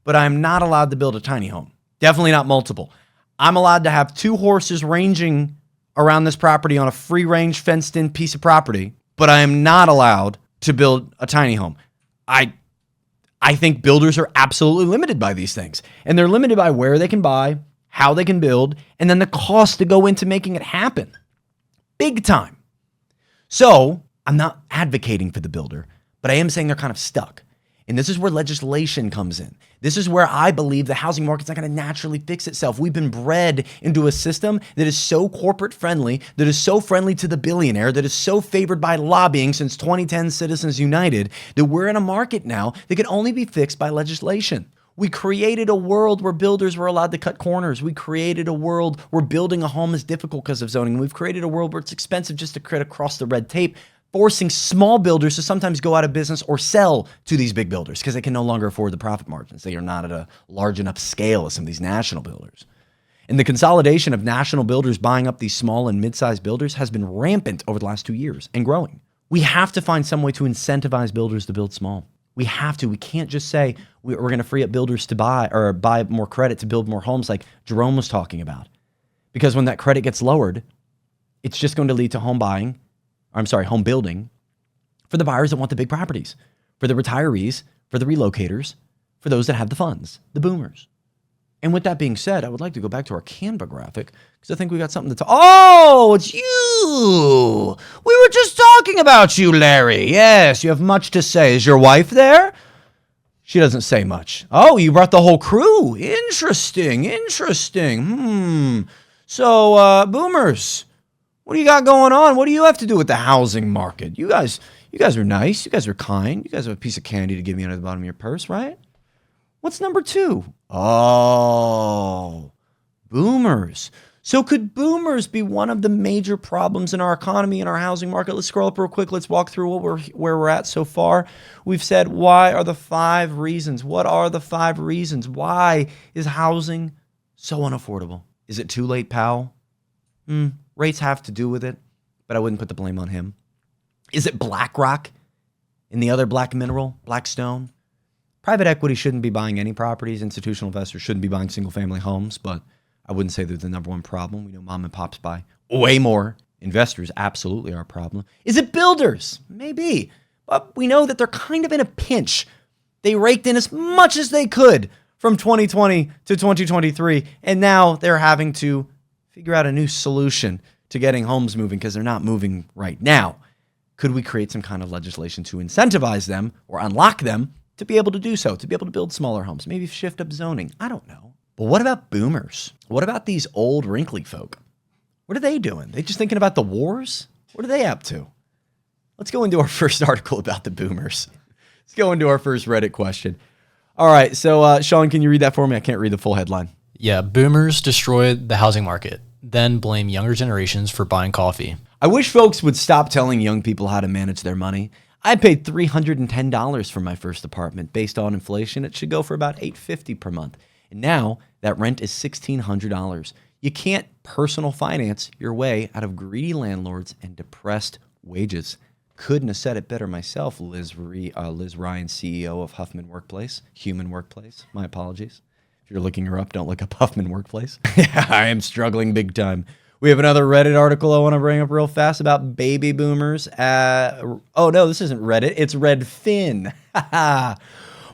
but I'm not allowed to build a tiny home. Definitely not multiple. I'm allowed to have 2 horses ranging around this property on a free range fenced in piece of property, but I am not allowed to build a tiny home. I think builders are absolutely limited by these things, and they're limited by where they can buy, how they can build, and then the cost to go into making it happen. Big time. So I'm not advocating for the builder, but I am saying they're kind of stuck. And this is where legislation comes in. This is where I believe the housing market's not going to naturally fix itself. We've been bred into a system that is so corporate friendly, that is so friendly to the billionaire, that is so favored by lobbying since 2010 Citizens United, that we're in a market now that can only be fixed by legislation. We created a world where builders were allowed to cut corners. We created a world where building a home is difficult because of zoning. We've created a world where it's expensive just to cut across the red tape, forcing small builders to sometimes go out of business or sell to these big builders because they can no longer afford the profit margins. They are not at a large enough scale as some of these national builders. And the consolidation of national builders buying up these small and mid-sized builders has been rampant over the last 2 years and growing. We have to find some way to incentivize builders to build small. We have to. We can't just say we're going to free up builders to buy more credit to build more homes like Jerome was talking about. Because when that credit gets lowered, it's just going to lead to home building for the buyers that want the big properties, for the retirees, for the relocators, for those that have the funds, the boomers. And with that being said, I would like to go back to our Canva graphic because I think we got something to talk. Oh, it's you. We were just talking about you, Larry. Yes, you have much to say. Is your wife there? She doesn't say much. Oh, you brought the whole crew. Interesting. So, boomers, what do you got going on? What do you have to do with the housing market? You guys are nice. You guys are kind. You guys have a piece of candy to give me under the bottom of your purse, right? What's number 2? Oh, boomers. So could boomers be one of the major problems in our economy and our housing market? Let's scroll up real quick. Let's walk through where we're at so far. We've said, why are the 5 reasons? What are the 5 reasons? Why is housing so unaffordable? Is it too late, Powell? Rates have to do with it, but I wouldn't put the blame on him. Is it BlackRock and the other black mineral, Blackstone? Private equity shouldn't be buying any properties. Institutional investors shouldn't be buying single-family homes, but I wouldn't say they're the number one problem. We know mom and pops buy way more. Investors absolutely are a problem. Is it builders? Maybe, but we know that they're kind of in a pinch. They raked in as much as they could from 2020 to 2023, and now they're having to figure out a new solution to getting homes moving because they're not moving right now. Could we create some kind of legislation to incentivize them or unlock them to be able to do so, to be able to build smaller homes, maybe shift up zoning? I don't know. But what about boomers? What about these old wrinkly folk? What are they doing? They just thinking about the wars? What are they up to? Let's go into our first article about the boomers. Let's go into our first Reddit question. All right, so Sean, can you read that for me? I can't read the full headline. Yeah, boomers destroyed the housing market, then blame younger generations for buying coffee. I wish folks would stop telling young people how to manage their money. I paid $310 for my first apartment. Based on inflation, it should go for about $850 per month. And now that rent is $1,600. You can't personal finance your way out of greedy landlords and depressed wages. Couldn't have said it better myself, Liz Ryan, CEO of Huffman Workplace, Human Workplace. My apologies. If you're looking her up, don't look up Huffman Workplace. I am struggling big time. We have another Reddit article I want to bring up real fast about baby boomers. Oh, no, this isn't Reddit. It's Redfin.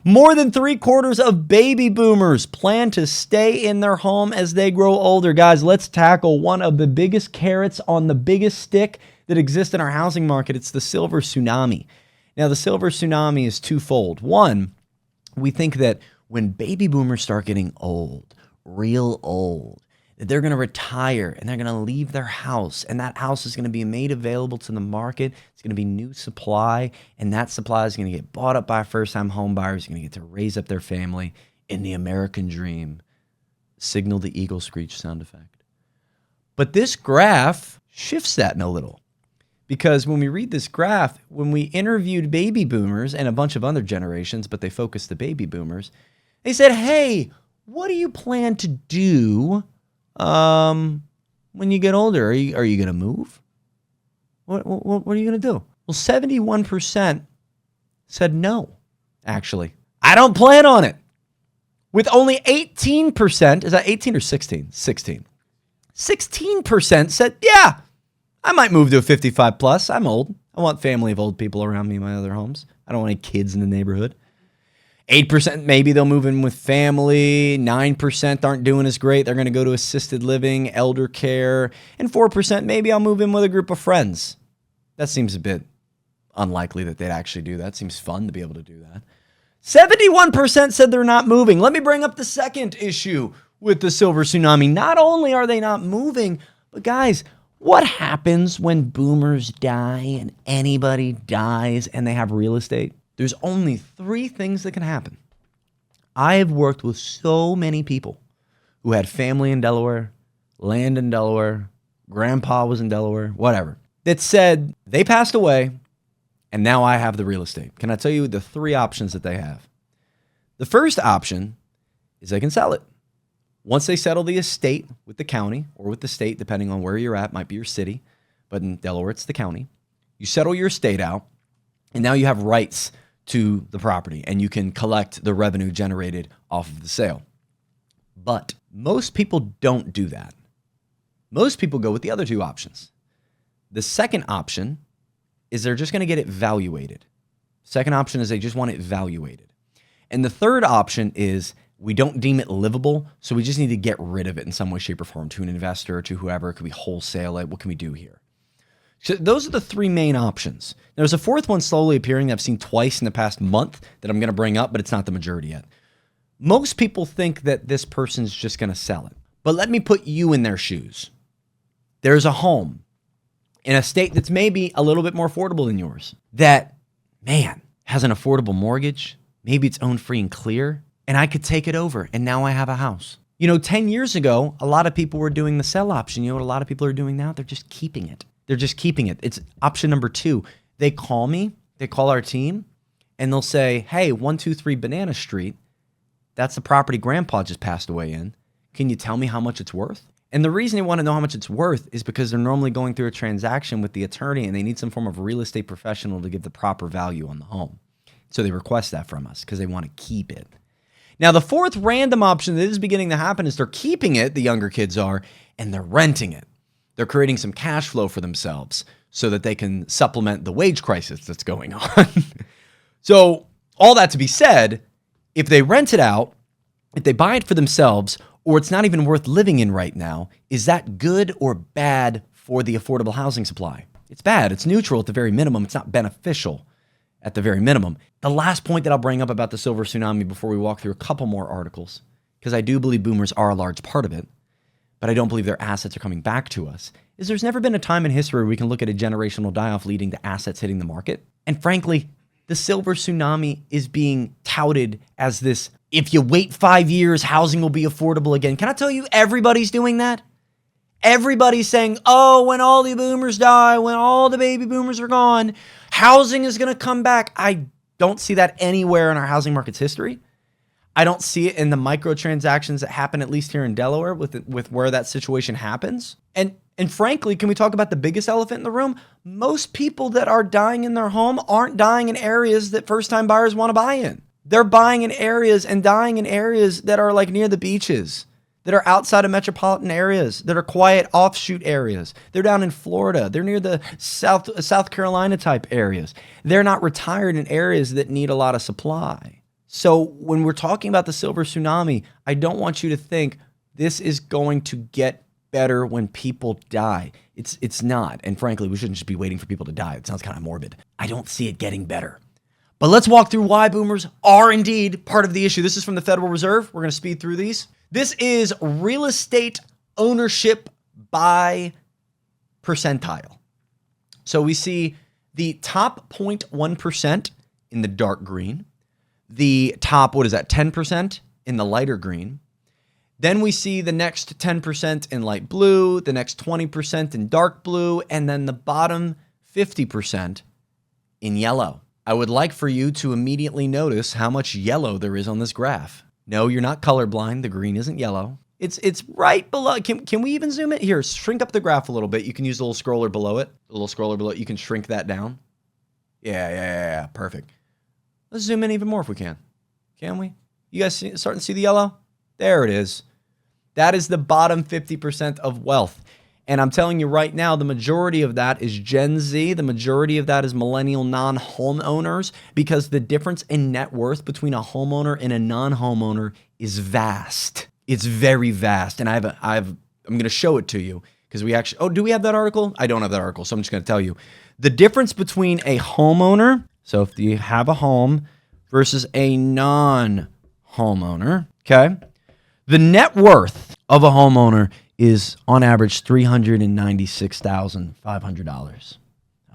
More than 3/4 of baby boomers plan to stay in their home as they grow older. Guys, let's tackle one of the biggest carrots on the biggest stick that exists in our housing market. It's the silver tsunami. Now, the silver tsunami is twofold. One, we think that when baby boomers start getting old, real old, that they're going to retire and they're going to leave their house, and that house is going to be made available to the market. It's going to be new supply, and that supply is going to get bought up by first-time home buyers. Going to get to raise up their family in the American dream. Signal the eagle screech sound effect. But this graph shifts that in a little, Because when we read this graph, when we interviewed baby boomers and a bunch of other generations, but they focused the baby boomers, they said, hey, what do you plan to do when you get older? Are you going to move? What are you going to do? Well, 71% said no, actually. I don't plan on it. With only 18%, is that 18 or 16? 16. 16% said, yeah, I might move to a 55 plus. I'm old. I want family of old people around me in my other homes. I don't want any kids in the neighborhood. 8% maybe they'll move in with family. 9% aren't doing as great. They're going to go to assisted living, elder care. And 4% maybe I'll move in with a group of friends. That seems a bit unlikely that they'd actually do that. Seems fun to be able to do that. 71% said they're not moving. Let me bring up the second issue with the silver tsunami. Not only are they not moving, but guys, what happens when boomers die and anybody dies and they have real estate? There's only 3 things that can happen. I have worked with so many people who had family in Delaware, land in Delaware, grandpa was in Delaware, whatever, that said they passed away and now I have the real estate. Can I tell you the 3 options that they have? The first option is they can sell it. Once they settle the estate with the county or with the state, depending on where you're at, might be your city, but in Delaware, it's the county. You settle your estate out, and now you have rights to the property, and you can collect the revenue generated off of the sale. But most people don't do that. Most people go with the other 2 options. The second option is they're just going to get it valuated. Second option is they just want it valuated. And the third option is we don't deem it livable, so we just need to get rid of it in some way, shape, or form to an investor or to whoever. It could be wholesale it. What can we do here? So those are the 3 main options. There's a 4th one slowly appearing that I've seen twice in the past month that I'm going to bring up, but it's not the majority yet. Most people think that this person's just going to sell it. But let me put you in their shoes. There's a home in a state that's maybe a little bit more affordable than yours that, man, has an affordable mortgage. Maybe it's owned free and clear. And I could take it over, and now I have a house. 10 years ago, a lot of people were doing the sell option. You know what a lot of people are doing now? They're just keeping it. They're just keeping it. It's option number 2. They call me, they call our team, and they'll say, hey, 123 Banana Street, that's the property grandpa just passed away in. Can you tell me how much it's worth? And the reason they want to know how much it's worth is because they're normally going through a transaction with the attorney, and they need some form of real estate professional to give the proper value on the home. So they request that from us because they want to keep it. Now, the 4th random option that is beginning to happen is they're keeping it, the younger kids are, and they're renting it. They're creating some cash flow for themselves so that they can supplement the wage crisis that's going on. So all that to be said, if they rent it out, if they buy it for themselves, or it's not even worth living in right now, is that good or bad for the affordable housing supply? It's bad. It's neutral at the very minimum. It's not beneficial at the very minimum. The last point that I'll bring up about the silver tsunami before we walk through a couple more articles, because I do believe boomers are a large part of it, but I don't believe their assets are coming back to us, is there's never been a time in history where we can look at a generational die-off leading to assets hitting the market. And frankly, the silver tsunami is being touted as this, if you wait 5 years, housing will be affordable again. Can I tell you, everybody's doing that? Everybody's saying, oh, when all the boomers die, when all the baby boomers are gone, housing is going to come back. I don't see that anywhere in our housing market's history. I don't see it in the microtransactions that happen, at least here in Delaware, with where that situation happens. And frankly, can we talk about the biggest elephant in the room? Most people that are dying in their home aren't dying in areas that first-time buyers want to buy in. They're buying in areas and dying in areas that are like near the beaches, that are outside of metropolitan areas, that are quiet offshoot areas. They're down in Florida. They're near the South Carolina type areas. They're not retired in areas that need a lot of supply. So when we're talking about the silver tsunami, I don't want you to think this is going to get better when people die. It's not. And frankly, we shouldn't just be waiting for people to die. It sounds kind of morbid. I don't see it getting better. But let's walk through why boomers are indeed part of the issue. This is from the Federal Reserve. We're going to speed through these. This is real estate ownership by percentile. So we see the top 0.1% in the dark green, the top, 10% in the lighter green. Then we see the next 10% in light blue, the next 20% in dark blue, and then the bottom 50% in yellow. I would like for you to immediately notice how much yellow there is on this graph. No, you're not colorblind. The green isn't yellow. It's right below. Can we even zoom it? Here, shrink up the graph a little bit. You can use the little scroller below it. The little scroller below it. You can shrink that down. Yeah. Perfect. Let's zoom in even more if we can. Can we? You guys starting to see the yellow? There it is. That is the bottom 50% of wealth. And I'm telling you right now, the majority of that is Gen Z. The majority of that is millennial non-homeowners, because the difference in net worth between a homeowner and a non-homeowner is vast. It's very vast. And I'm going to show it to you because we actually, do we have that article? I don't have that article, so I'm just going to tell you. The difference between a homeowner, so if you have a home versus a non-homeowner, okay? The net worth of a homeowner is on average $396,500. I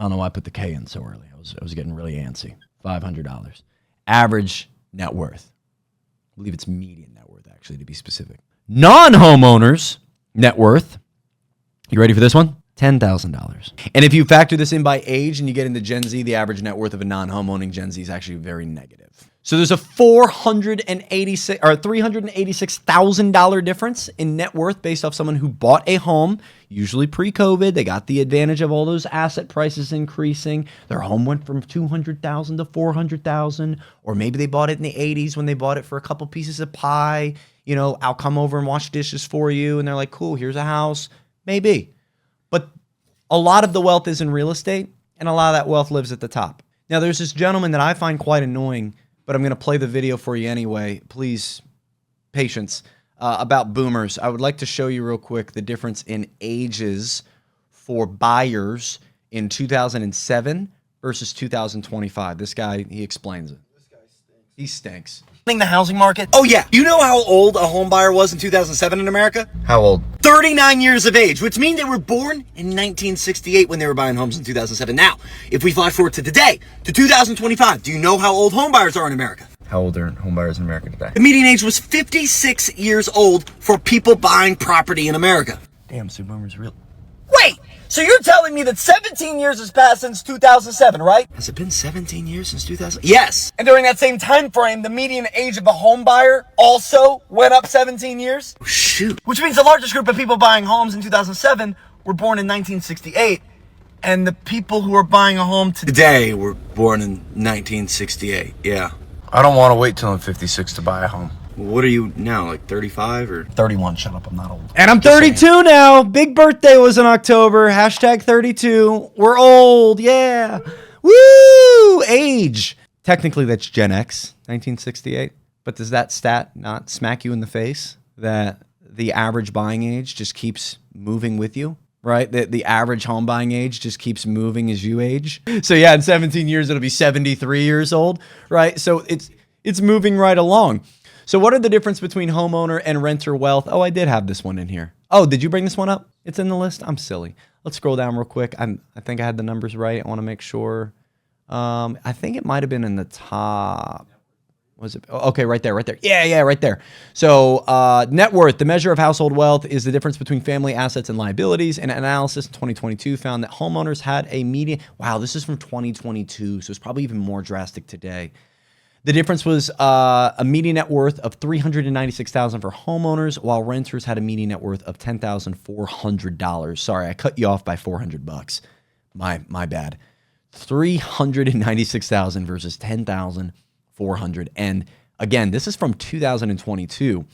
don't know why I put the K in so early. I was getting really antsy. $500. Average net worth. I believe it's median net worth, actually, to be specific. Non-homeowners net worth. You ready for this one? $10,000. And if you factor this in by age and you get into Gen Z, the average net worth of a non-homeowning Gen Z is actually very negative. So there's a $386,000 difference in net worth based off someone who bought a home, usually pre-COVID. They got the advantage of all those asset prices increasing. Their home went from $200,000 to $400,000, or maybe they bought it in the 80s when they bought it for a couple pieces of pie. You know, I'll come over and wash dishes for you. And they're like, cool, here's a house. Maybe. But a lot of the wealth is in real estate, and a lot of that wealth lives at the top. Now, there's this gentleman that I find quite annoying, but I'm going to play the video for you anyway. Please, patience, about boomers. I would like to show you real quick the difference in ages for buyers in 2007 versus 2025. This guy, he explains it. This guy stinks. He stinks. The housing market. Oh yeah. You know how old a home buyer was in 2007 in America? How old? 39 years of age, which means they were born in 1968 when they were buying homes in 2007. Now, if we flash forward to today, to 2025, do you know how old home buyers are in America? How old are home buyers in America today? The median age was 56 years old for people buying property in America. Damn, so boomers real. Wait, so you're telling me that 17 years has passed since 2007, right? Has it been 17 years since 2000? Yes. And during that same time frame, the median age of a home buyer also went up 17 years? Oh, shoot. Which means the largest group of people buying homes in 2007 were born in 1968. And the people who are buying a home today were born in 1968. Yeah. I don't want to wait till I'm 56 to buy a home. What are you now, like 35 or 31? Shut up, I'm not old. And I'm 32 now. Big birthday was in October. Hashtag 32. We're old. Yeah. Woo! Age. Technically, that's Gen X, 1968. But does that stat not smack you in the face that the average buying age just keeps moving with you? Right? The average home buying age just keeps moving as you age. So yeah, in 17 years, it'll be 73 years old, right? So it's moving right along. So what are the difference between homeowner and renter wealth? Oh, I did have this one in here. Oh, did you bring this one up? It's in the list? I'm silly. Let's scroll down real quick. I think I had the numbers right. I want to make sure. I think it might have been in the top. Was it? Okay, right there. Yeah, right there. So net worth, the measure of household wealth, is the difference between family assets and liabilities. An analysis in 2022 found that homeowners had a median. Wow, this is from 2022, so it's probably even more drastic today. The difference was a median net worth of $396,000 for homeowners, while renters had a median net worth of $10,400. Sorry, I cut you off by $400. My bad. $396,000 versus $10,400. And again, this is from 2022.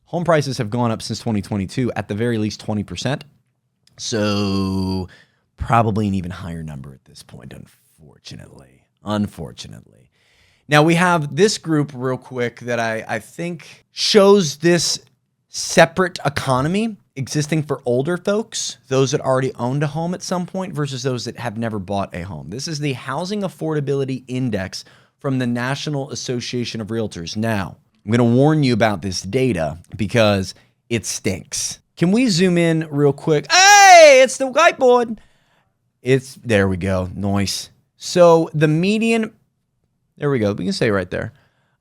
Home prices have gone up since 2022, at the very least 20%. So probably an even higher number at this point, unfortunately. Now we have this group real quick that I think shows this separate economy existing for older folks, those that already owned a home at some point versus those that have never bought a home. This is the Housing Affordability Index from the National Association of Realtors. Now, I'm going to warn you about this data because it stinks. Can we zoom in real quick? Hey, it's the whiteboard. There we go. Nice. So the median, there we go. We can stay right there.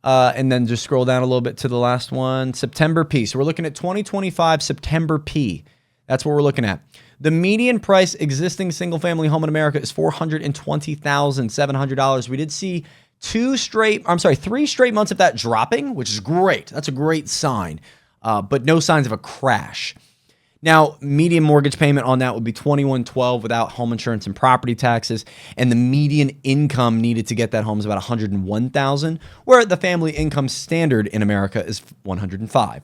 And then just scroll down a little bit to the last one, September P. So we're looking at 2025 September P. That's what we're looking at. The median price existing single-family home in America is $420,700. We did see 3 straight months of that dropping, which is great. That's a great sign, but no signs of a crash. Now, median mortgage payment on that would be $2,112 without home insurance and property taxes, and the median income needed to get that home is about $101,000, where the family income standard in America is $105,000.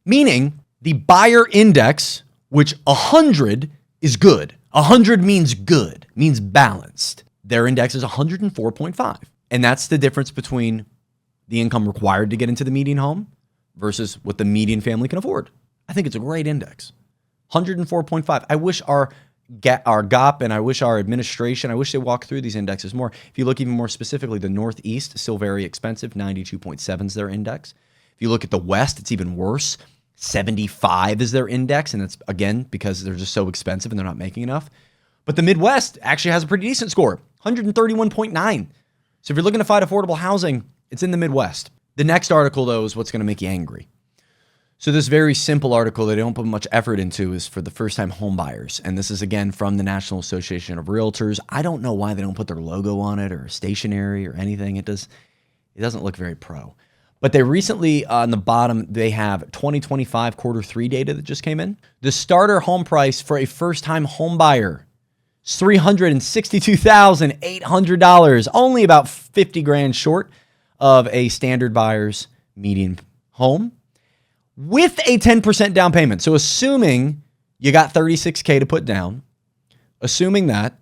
Meaning, the buyer index, which 100 is good. 100 means good, means balanced. Their index is 104.5. And that's the difference between the income required to get into the median home versus what the median family can afford. I think it's a great index. 104.5. I wish our GOP and I wish our administration, I wish they walked through these indexes more. If you look even more specifically, the Northeast is still very expensive. 92.7 is their index. If you look at the West, it's even worse. 75 is their index, and that's, again, because they're just so expensive and they're not making enough. But the Midwest actually has a pretty decent score, 131.9. So if you're looking to find affordable housing, it's in the Midwest. The next article, though, is what's going to make you angry. So this very simple article that they don't put much effort into is for the first-time home buyers. And this is, again, from the National Association of Realtors. I don't know why they don't put their logo on it or stationery or anything. It doesn't look very pro. But they recently, on the bottom, they have 2025 quarter 3 data that just came in. The starter home price for a first-time home buyer is $362,800, only about 50 grand short of a standard buyer's median home, with a 10% down payment. So assuming you got $36K to put down, assuming that,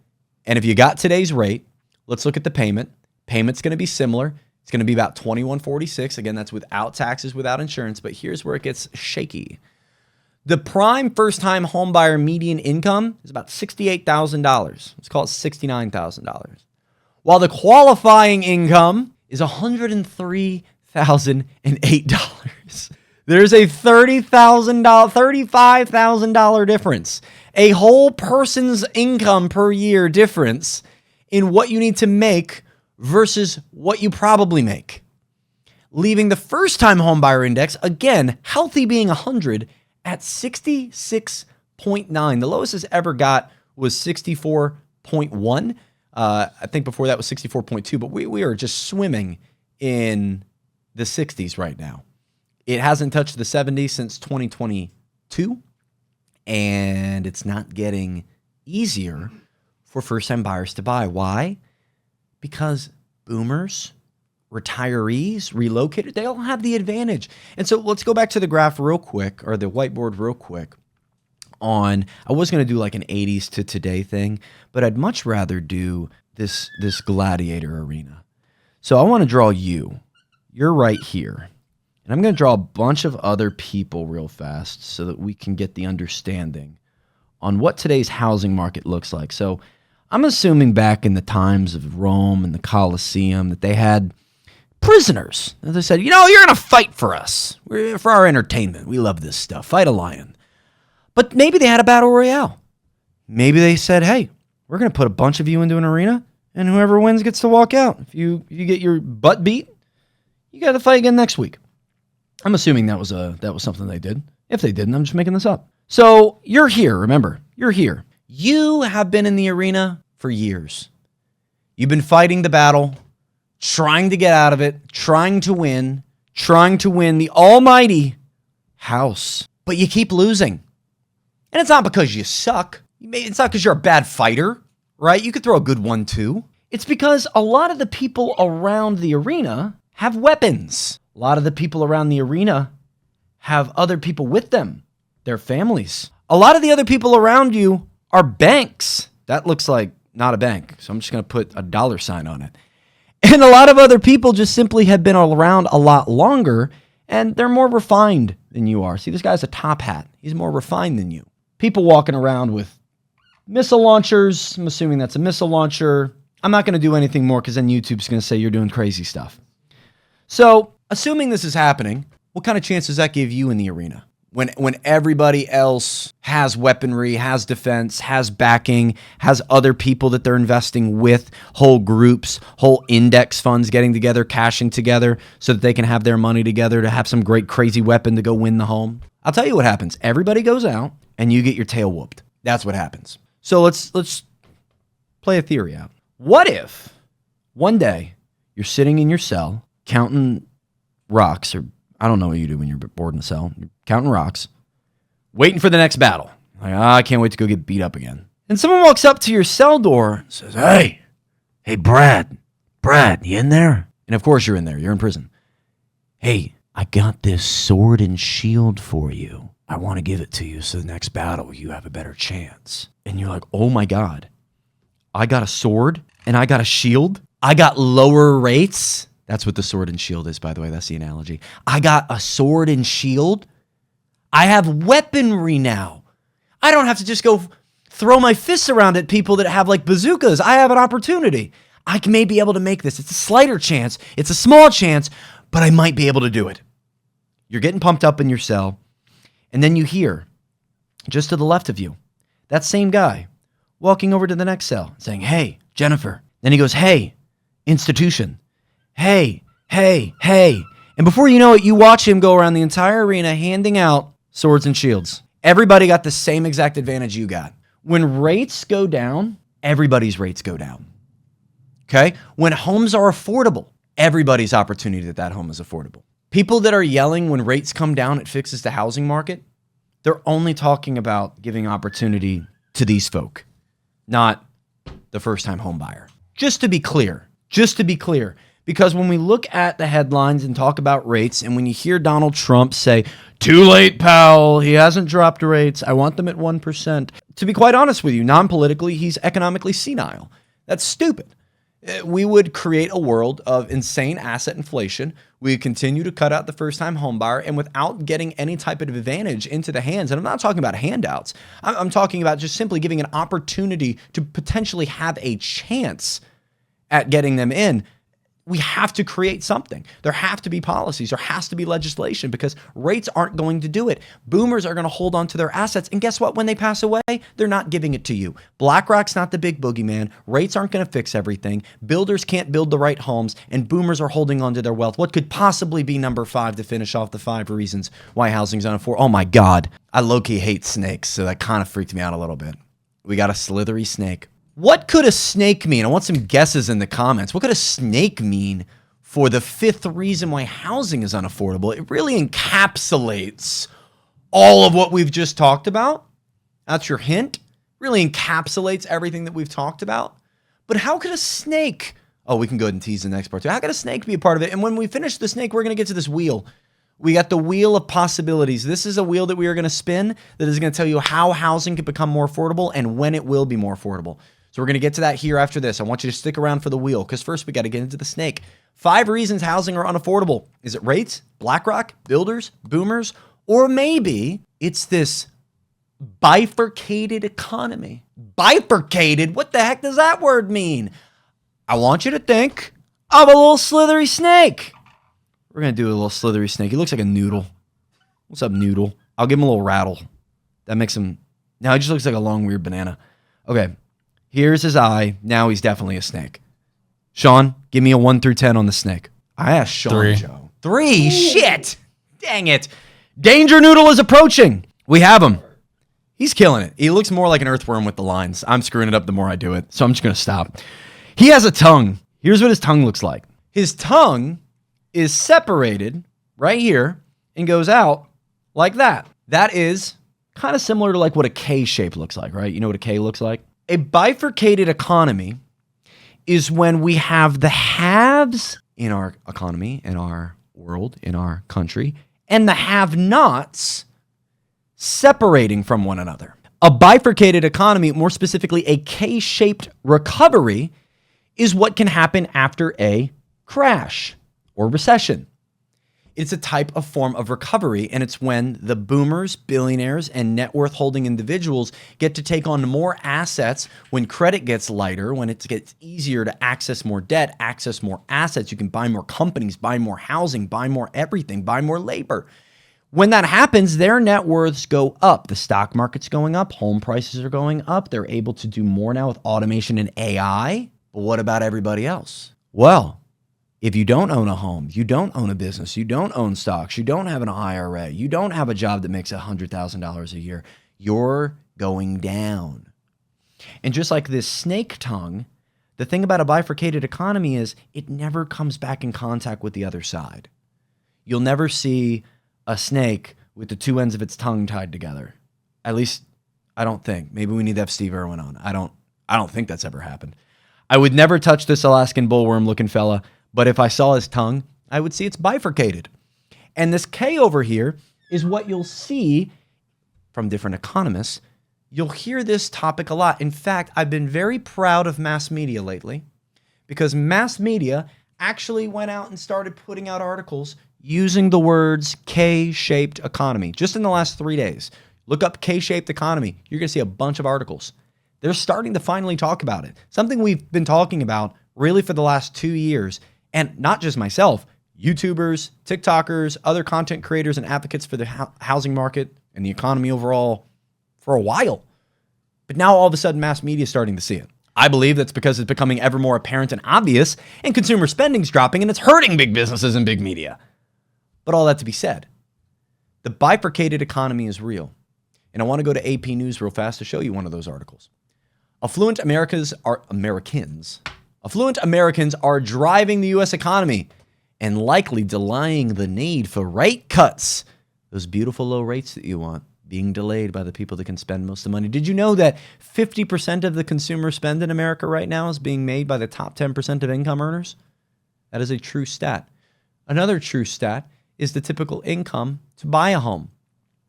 and if you got today's rate, let's look at the payment. Payment's going to be similar. It's going to be about $2,146. Again, that's without taxes, without insurance, but here's where it gets shaky. The prime first-time homebuyer median income is about $68,000. Let's call it $69,000. While the qualifying income is $103,008. There's a $35,000 difference. A whole person's income per year difference in what you need to make versus what you probably make. Leaving the first-time homebuyer index, again, healthy being 100, at 66.9. The lowest it's ever got was 64.1. I think before that was 64.2, but we are just swimming in the 60s right now. It hasn't touched the 70s since 2022, and it's not getting easier for first-time buyers to buy. Why? Because boomers, retirees, relocated, they all have the advantage. And so let's go back to the graph real quick, or the whiteboard real quick. I was going to do like an 80s to today thing, but I'd much rather do this gladiator arena. So I want to draw you. You're right here. And I'm going to draw a bunch of other people real fast so that we can get the understanding on what today's housing market looks like. So I'm assuming back in the times of Rome and the Colosseum that they had prisoners. And they said, you're going to fight for us. For our entertainment. We love this stuff. Fight a lion. But maybe they had a battle royale. Maybe they said, hey, we're going to put a bunch of you into an arena, and whoever wins gets to walk out. If you get your butt beat, you got to fight again next week. I'm assuming that was something they did. If they didn't, I'm just making this up. So you're here. Remember, you're here. You have been in the arena for years. You've been fighting the battle, trying to get out of it, trying to win the almighty house. But you keep losing. And it's not because you suck. It's not because you're a bad fighter, right? You could throw a good one too. It's because a lot of the people around the arena have weapons. A lot of the people around the arena have other people with them, their families. A lot of the other people around you are banks. That looks like not a bank, so I'm just going to put a $sign on it. And a lot of other people just simply have been around a lot longer, and they're more refined than you are. See, this guy's a top hat. He's more refined than you. People walking around with missile launchers. I'm assuming that's a missile launcher. I'm not going to do anything more because then YouTube's going to say you're doing crazy stuff. So, assuming this is happening, what kind of chance does that give you in the arena? When everybody else has weaponry, has defense, has backing, has other people that they're investing with, whole groups, whole index funds getting together, cashing together so that they can have their money together to have some great crazy weapon to go win the home. I'll tell you what happens. Everybody goes out and you get your tail whooped. That's what happens. So let's play a theory out. What if one day you're sitting in your cell counting rocks, or I don't know what you do when you're bored in the cell. You're counting rocks, waiting for the next battle. Like, I can't wait to go get beat up again. And someone walks up to your cell door and says, hey, Brad, you in there? And of course you're in there. You're in prison. Hey, I got this sword and shield for you. I want to give it to you so the next battle you have a better chance. And you're like, oh my God, I got a sword and I got a shield. I got lower rates. That's what the sword and shield is, by the way. That's the analogy. I got a sword and shield. I have weaponry now. I don't have to just go throw my fists around at people that have like bazookas. I have an opportunity. I may be able to make this. It's a slighter chance. It's a small chance, but I might be able to do it. You're getting pumped up in your cell. And then you hear, just to the left of you, that same guy walking over to the next cell saying, hey, Jennifer. Then he goes, hey, institution. Hey. And before you know it, you watch him go around the entire arena handing out swords and shields. Everybody got the same exact advantage you got. When rates go down, everybody's rates go down. Okay? When homes are affordable, everybody's opportunity that home is affordable. People that are yelling when rates come down, it fixes the housing market, they're only talking about giving opportunity to these folk, not the first-time home buyer. Just to be clear, because when we look at the headlines and talk about rates, and when you hear Donald Trump say, too late, Powell, he hasn't dropped rates, I want them at 1%. To be quite honest with you, non-politically, he's economically senile. That's stupid. We would create a world of insane asset inflation. We would continue to cut out the first-time home buyer, and without getting any type of advantage into the hands, and I'm not talking about handouts, I'm talking about just simply giving an opportunity to potentially have a chance at getting them in. We have to create something. There have to be policies. There has to be legislation, because rates aren't going to do it. Boomers are going to hold on to their assets. And guess what? When they pass away, they're not giving it to you. BlackRock's not the big boogeyman. Rates aren't going to fix everything. Builders can't build the right homes, and boomers are holding on to their wealth. What could possibly be number 5 to finish off the 5 reasons why housing's unaffordable? Oh my God. I low-key hate snakes, so that kind of freaked me out a little bit. We got a slithery snake. What could a snake mean? I want some guesses in the comments. What could a snake mean for the 5th reason why housing is unaffordable? It really encapsulates all of what we've just talked about. That's your hint. Really encapsulates everything that we've talked about. But how could a snake... Oh, we can go ahead and tease the next part too. How could a snake be a part of it? And when we finish the snake, we're going to get to this wheel. We got the wheel of possibilities. This is a wheel that we are going to spin that is going to tell you how housing can become more affordable and when it will be more affordable. So we're going to get to that here after this. I want you to stick around for the wheel, because first we got to get into the snake. 5 reasons housing are unaffordable. Is it rates, BlackRock, builders, boomers, or maybe it's this bifurcated economy? Bifurcated? What the heck does that word mean? I want you to think of a little slithery snake. We're going to do a little slithery snake. He looks like a noodle. What's up, noodle? I'll give him a little rattle. That makes him... Now he just looks like a long, weird banana. Okay. Here's his eye. Now he's definitely a snake. Sean, give me a 1 through 10 on the snake. I asked Sean. 3. Joe. 3? Shit. Dang it. Danger Noodle is approaching. We have him. He's killing it. He looks more like an earthworm with the lines. I'm screwing it up the more I do it, so I'm just going to stop. He has a tongue. Here's what his tongue looks like. His tongue is separated right here and goes out like that. That is kind of similar to like what a K shape looks like, right? You know what a K looks like? A bifurcated economy is when we have the haves in our economy, in our world, in our country, and the have-nots separating from one another. A bifurcated economy, more specifically a K-shaped recovery, is what can happen after a crash or recession. It's a type of form of recovery, and it's when the boomers, billionaires, and net worth holding individuals get to take on more assets when credit gets lighter, when it gets easier to access more debt, access more assets. You can buy more companies, buy more housing, buy more everything, buy more labor. When that happens, their net worths go up. The stock market's going up. Home prices are going up. They're able to do more now with automation and AI. But what about everybody else? Well, If you don't own a home, you don't own a business, you don't own stocks, you don't have an IRA, you don't have a job that makes $100,000 a year, you're going down. And just like this snake tongue, the thing about a bifurcated economy is it never comes back in contact with the other side. You'll never see a snake with the two ends of its tongue tied together. At least, I don't think. Maybe we need to have Steve Irwin on. I don't think that's ever happened. I would never touch this Alaskan bullworm looking fella, but if I saw his tongue, I would see it's bifurcated. And this K over here is what you'll see from different economists. You'll hear this topic a lot. In fact, I've been very proud of mass media lately because mass media actually went out and started putting out articles using the words K-shaped economy. Just in the last 3 days, look up K-shaped economy. You're going to see a bunch of articles. They're starting to finally talk about it. Something we've been talking about really for the last 2 years. And not just myself, YouTubers, TikTokers, other content creators and advocates for the housing market and the economy overall for a while. But now all of a sudden mass media is starting to see it. I believe that's because it's becoming ever more apparent and obvious, and consumer spending's dropping, and it's hurting big businesses and big media. But all that to be said, the bifurcated economy is real. And I want to go to AP News real fast to show you one of those articles. Affluent Americans are driving the U.S. economy and likely delaying the need for rate cuts. Those beautiful low rates that you want being delayed by the people that can spend most of the money. Did you know that 50% of the consumer spend in America right now is being made by the top 10% of income earners? That is a true stat. Another true stat is the typical income to buy a home.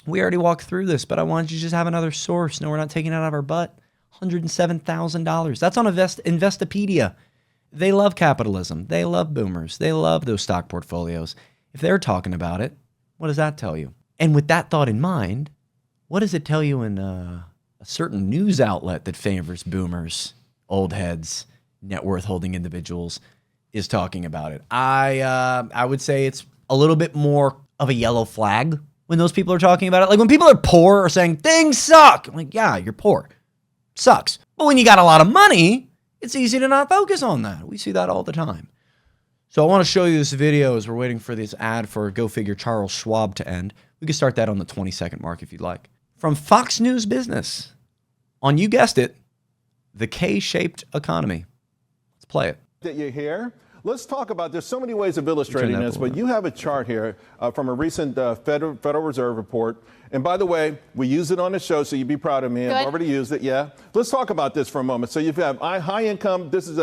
We already walked through this, but I wanted you to just have another source. No, we're not taking it out of our butt. $107,000. That's on Investopedia. They love capitalism. They love boomers. They love those stock portfolios. If they're talking about it, what does that tell you? And with that thought in mind, what does it tell you in a certain news outlet that favors boomers, old heads, net worth holding individuals is talking about it? I would say it's a little bit more of a yellow flag when those people are talking about it. Like when people are poor or saying things suck, I'm like, yeah, you're poor. Sucks. But when you got a lot of money, it's easy to not focus on that. We see that all the time. So I want to show you this video as we're waiting for this ad for Go Figure Charles Schwab to end. We can start that on the 20-second mark if you'd like. From Fox News Business on, you guessed it, the K-shaped economy. Let's play it. That you're here. Let's talk about, there's so many ways of illustrating this, but you have a chart here from a recent Federal Reserve report. And by the way, we use it on the show, so you'd be proud of me. Good. I've already used it, yeah. Let's talk about this for a moment. So you have high income, this is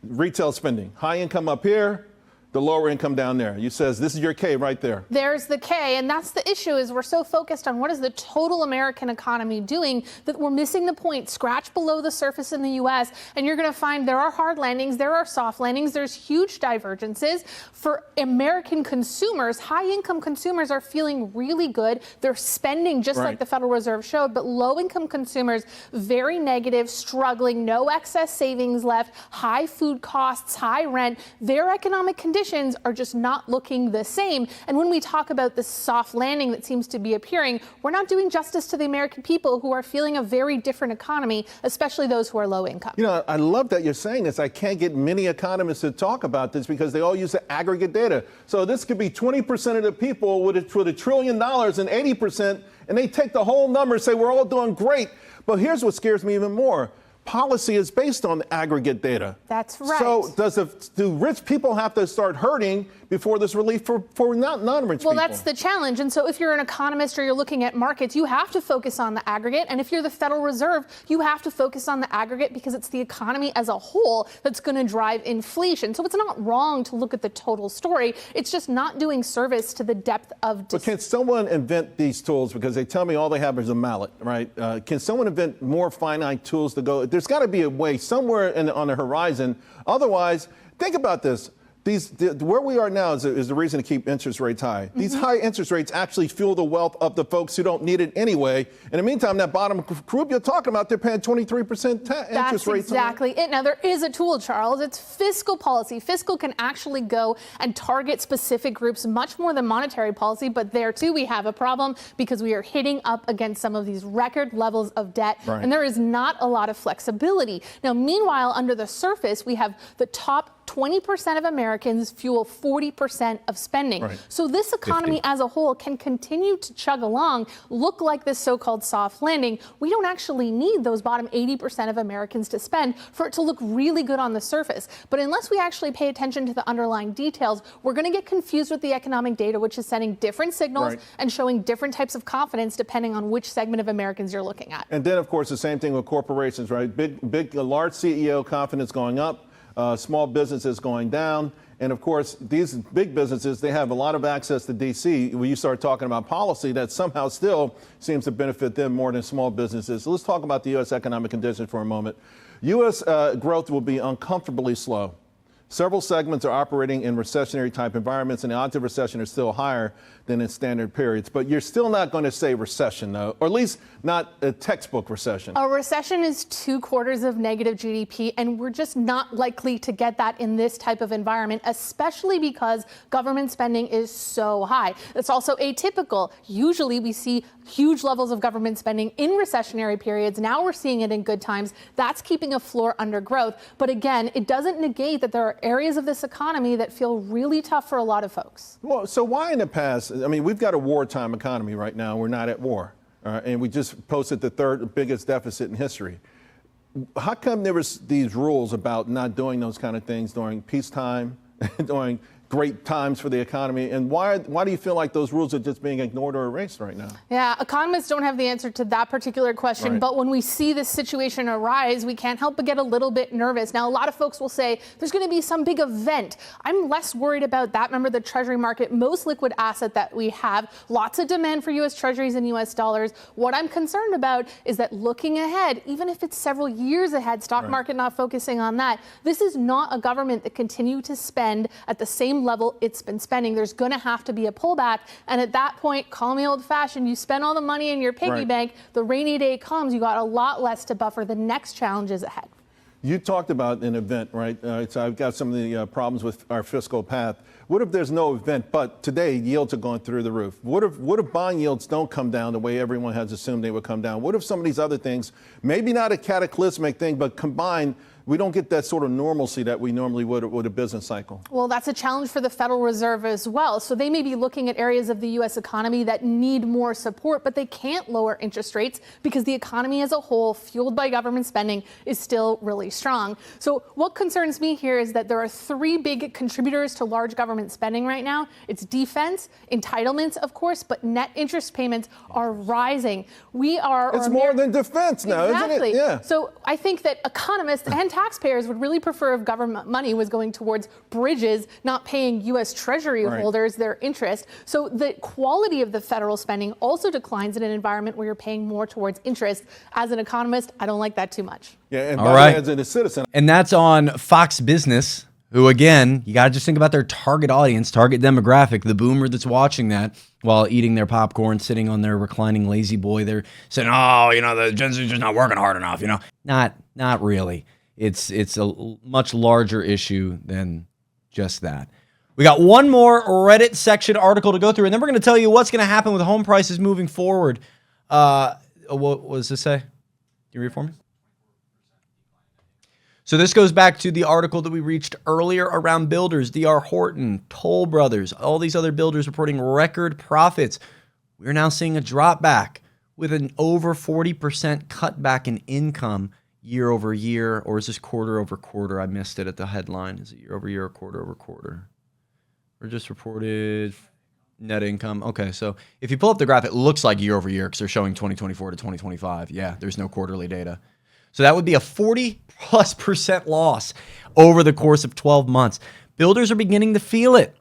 retail spending. High income up here, the lower income down there. You says this is your K right there. There's the K, and that's the issue, is we're so focused on what is the total American economy doing that we're missing the point, scratch below the surface in the U.S., and you're going to find there are hard landings, there are soft landings, there's huge divergences. For American consumers, high-income consumers are feeling really good. They're spending just like the Federal Reserve showed, but low-income consumers, very negative, struggling, no excess savings left, high food costs, high rent. Their economic conditions are just not looking the same. And when we talk about this soft landing that seems to be appearing, we're not doing justice to the American people who are feeling a very different economy, especially those who are low income. You know, I love that you're saying this. I can't get many economists to talk about this because they all use the aggregate data. So this could be 20% of the people with $1 trillion and 80%, and they take the whole number and say we're all doing great. But here's what scares me even more. Policy is based on aggregate data. That's right. So do rich people have to start hurting before there's relief for non-rich people? Well, that's the challenge. And so if you're an economist or you're looking at markets, you have to focus on the aggregate. And if you're the Federal Reserve, you have to focus on the aggregate because it's the economy as a whole that's going to drive inflation. So it's not wrong to look at the total story. It's just not doing service to the depth of... But can someone invent these tools? Because they tell me all they have is a mallet, right? Can someone invent more finite tools to go? There's got to be a way somewhere on the horizon. Otherwise, think about this. Where we are now is the reason to keep interest rates high. These high interest rates actually fuel the wealth of the folks who don't need it anyway. In the meantime, that bottom group you're talking about, they're paying 23% interest rates. That's exactly it. Now, there is a tool, Charles. It's fiscal policy. Fiscal can actually go and target specific groups much more than monetary policy. But there, too, we have a problem because we are hitting up against some of these record levels of debt. Right. And there is not a lot of flexibility. Now, meanwhile, under the surface, we have the top 20% of Americans fuel 40% of spending. Right. So this economy 50. as a whole can continue to chug along, look like this so-called soft landing. We don't actually need those bottom 80% of Americans to spend for it to look really good on the surface. But unless we actually pay attention to the underlying details, we're going to get confused with the economic data, which is sending different signals Right. and showing different types of confidence depending on which segment of Americans you're looking at. And then, of course, the same thing with corporations, right? Large CEO confidence going up, small businesses going down. And of course, these big businesses, they have a lot of access to DC. When you start talking about policy, that somehow still seems to benefit them more than small businesses. So let's talk about the U.S. economic conditions for a moment. U.S. Growth will be uncomfortably slow. Several segments are operating in recessionary type environments, and the odds of recession are still higher than in standard periods. But you're still not going to say recession, though, or at least not a textbook recession. A recession is 2 quarters of negative GDP, and we're just not likely to get that in this type of environment, especially because government spending is so high. It's also atypical. Usually we see huge levels of government spending in recessionary periods. Now we're seeing it in good times. That's keeping a floor under growth. But again, it doesn't negate that there are areas of this economy that feel really tough for a lot of folks. Well, so why in the past, I mean, we've got a wartime economy right now. We're not at war. And we just posted the 3rd biggest deficit in history. How come there was these rules about not doing those kind of things during peacetime, during great times for the economy? And why do you feel like those rules are just being ignored or erased right now? Yeah, economists don't have the answer to that particular question, Right. but when we see this situation arise, we can't help but get a little bit nervous. Now, a lot of folks will say there's going to be some big event. I'm less worried about that. Remember, the Treasury market, most liquid asset that we have, lots of demand for U.S. Treasuries and U.S. dollars. What I'm concerned about is that looking ahead, even if it's several years ahead, stock Right. market not focusing on that, this is not a government that continue to spend at the same level it's been spending. There's going to have to be a pullback. And at that point, call me old fashioned, you spend all the money in your piggy Right. bank, the rainy day comes, you got a lot less to buffer the next challenges ahead. You talked about an event, right? So I've got some of the problems with our fiscal path. What if there's no event, but today yields are going through the roof? What if bond yields don't come down the way everyone has assumed they would come down? What if some of these other things, maybe not a cataclysmic thing, but combined, we don't get that sort of normalcy that we normally would with a business cycle? Well, that's a challenge for the Federal Reserve as well. So they may be looking at areas of the U.S. economy that need more support, but they can't lower interest rates because the economy as a whole, fueled by government spending, is still really strong. So what concerns me here is that there are 3 big contributors to large government spending right now. It's defense, entitlements, of course, but net interest payments are rising. It's more than defense now, Exactly. isn't it? Yeah. So I think that economists and taxpayers would really prefer if government money was going towards bridges, not paying U.S. Treasury Right. holders their interest. So the quality of the federal spending also declines in an environment where you're paying more towards interest. As an economist, I don't like that too much. Yeah, and All by right. the way, as a citizen, And that's on Fox Business, who, again, you got to just think about their target audience, target demographic, the boomer that's watching that while eating their popcorn, sitting on their reclining lazy boy. They're saying, oh, the Gen Z is just not working hard enough, Not really. It's a much larger issue than just that. We got one more Reddit section article to go through, and then we're going to tell you what's going to happen with home prices moving forward. What does this say? Can you read it for me? So this goes back to the article that we reached earlier around builders, D.R. Horton, Toll Brothers, all these other builders reporting record profits. We're now seeing a drop back with an over 40% cutback in income year over year, or is this quarter over quarter? I missed it at the headline. Is it year over year or quarter over quarter? Or just reported net income? Okay, so if you pull up the graph, it looks like year over year because they're showing 2024 to 2025. Yeah, there's no quarterly data. So that would be a 40+% loss over the course of 12 months. Builders are beginning to feel it.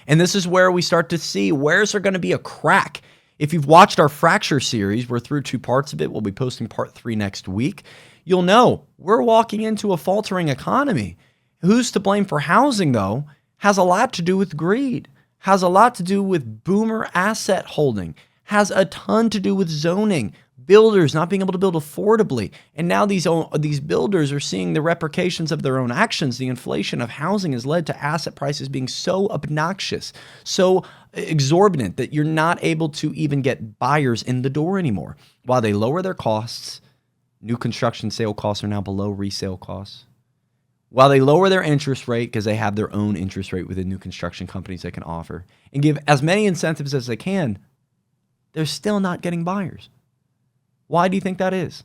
And this is where we start to see where's there going to be a crack. If you've watched our fracture series, we're through 2 parts of it. We'll be posting part 3 next week. You'll know we're walking into a faltering economy. Who's to blame for housing, though, has a lot to do with greed, has a lot to do with boomer asset holding, has a ton to do with zoning, builders not being able to build affordably. And now these builders are seeing the repercussions of their own actions. The inflation of housing has led to asset prices being so obnoxious, so exorbitant that you're not able to even get buyers in the door anymore. While they lower their costs, new construction sale costs are now below resale costs. while they lower their interest rate because they have their own interest rate within new construction companies they can offer and give as many incentives as they can, they're still not getting buyers. Why do you think that is?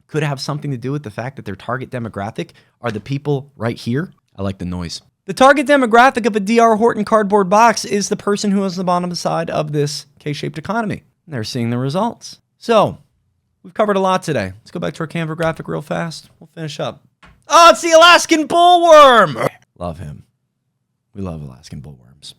Could it have something to do with the fact that their target demographic are the people right here? I like the noise. The target demographic of a D.R. Horton cardboard box is the person who is on the bottom side of this K-shaped economy. And they're seeing the results. So, we've covered a lot today. Let's go back to our Canva graphic real fast. We'll finish up. Oh, it's the Alaskan bullworm. Love him. We love Alaskan bullworms.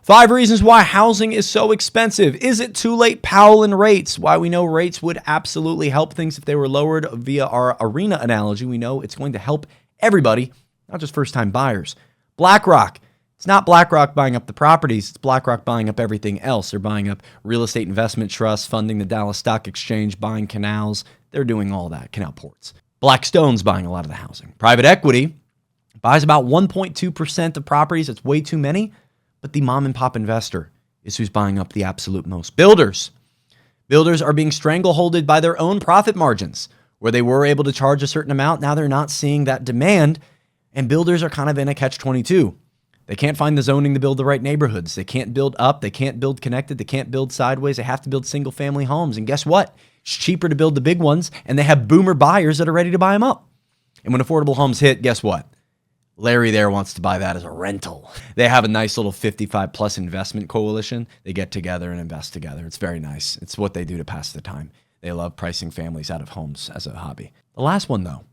5 reasons why housing is so expensive. Is it too late? Powell and rates. Why we know rates would absolutely help things if they were lowered via our arena analogy. We know it's going to help everybody, not just first-time buyers. BlackRock. It's not BlackRock buying up the properties. It's BlackRock buying up everything else. They're buying up real estate investment trusts, funding the Dallas Stock Exchange, buying canals. They're doing all that, canal ports. Blackstone's buying a lot of the housing. Private equity buys about 1.2% of properties. It's way too many. But the mom and pop investor is who's buying up the absolute most. Builders are being strangleholded by their own profit margins. Where they were able to charge a certain amount, now they're not seeing that demand. And builders are kind of in a catch-22. They can't find the zoning to build the right neighborhoods. They can't build up. They can't build connected. They can't build sideways. They have to build single-family homes. And guess what? It's cheaper to build the big ones, and they have boomer buyers that are ready to buy them up. And when affordable homes hit, guess what? Larry there wants to buy that as a rental. They have a nice little 55-plus investment coalition. They get together and invest together. It's very nice. It's what they do to pass the time. They love pricing families out of homes as a hobby. The last one, though,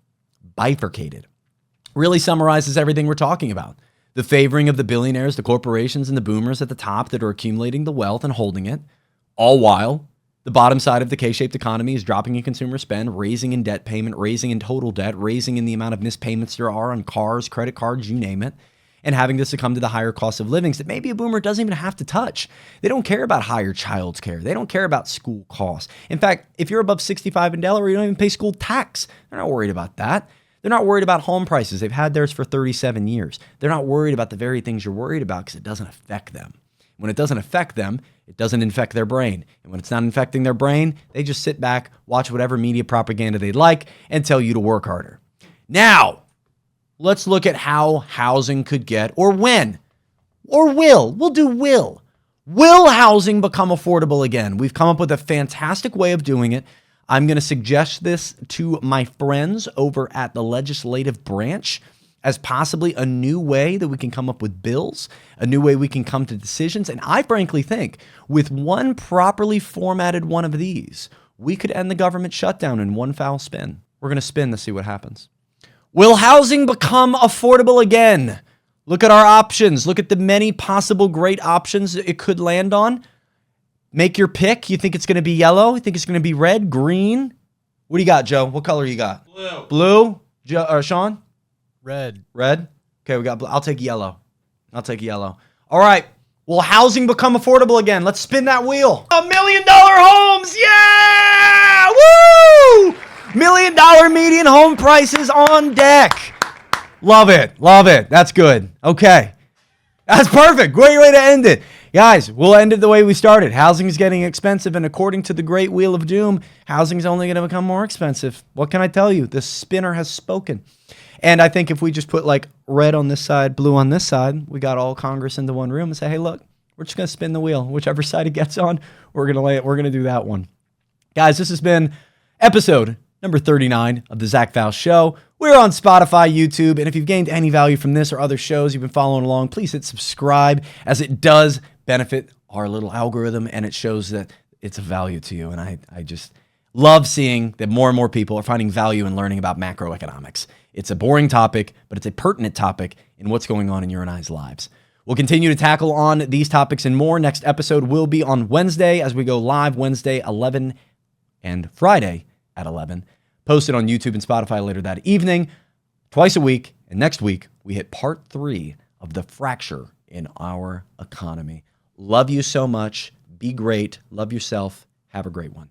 Bifurcated, really summarizes everything we're talking about. The favoring of the billionaires, the corporations, and the boomers at the top that are accumulating the wealth and holding it, all while the bottom side of the K-shaped economy is dropping in consumer spend, raising in debt payment, raising in total debt, raising in the amount of missed payments there are on cars, credit cards, you name it, and having to succumb to the higher cost of livings that maybe a boomer doesn't even have to touch. They don't care about higher child care. They don't care about school costs. In fact, if you're above 65 in Delaware, you don't even pay school tax. They're not worried about that. They're not worried about home prices. They've had theirs for 37 years. They're not worried about the very things you're worried about because it doesn't affect them. When it doesn't affect them, it doesn't infect their brain. And when it's not infecting their brain, they just sit back, watch whatever media propaganda they'd like, and tell you to work harder. Now, let's look at how housing could get, or when, or we'll do will. Will housing become affordable again? We've come up with a fantastic way of doing it. I'm going to suggest this to my friends over at the legislative branch as possibly a new way that we can come up with bills, a new way we can come to decisions. And I frankly think with one properly formatted one of these, we could end the government shutdown in one foul spin. We're going to spin to see what happens. Will housing become affordable again? Look at our options. Look at the many possible great options it could land on. Make your pick. You think it's going to be yellow? You think it's going to be red, green? What do you got, Joe? What color you got? Blue. Blue? Sean? Red. Red? Okay, we got blue. I'll take yellow. All right. Will housing become affordable again? Let's spin that wheel. $1 million homes. Yeah! Woo! $1 million median home prices on deck. Love it. That's good. Okay. That's perfect. Great way to end it. Guys, we'll end it the way we started. Housing is getting expensive, and according to the great wheel of doom, housing is only going to become more expensive. What can I tell you? The spinner has spoken. And I think if we just put like red on this side, blue on this side, we got all Congress into one room and say, hey, look, we're just going to spin the wheel. Whichever side it gets on, we're going to do that one. Guys, this has been episode number 39 of the Zach Faust Show. We're on Spotify, YouTube, and if you've gained any value from this or other shows you've been following along, please hit subscribe, as it does benefit our little algorithm, and it shows that it's of value to you. And I just love seeing that more and more people are finding value in learning about macroeconomics. It's a boring topic, but it's a pertinent topic in what's going on in your and I's lives. We'll continue to tackle on these topics and more. Next episode will be on Wednesday as we go live Wednesday 11 and Friday at 11. Posted on YouTube and Spotify later that evening, twice a week. And next week, we hit part 3 of the fracture in our economy. Love you so much. Be great. Love yourself. Have a great one.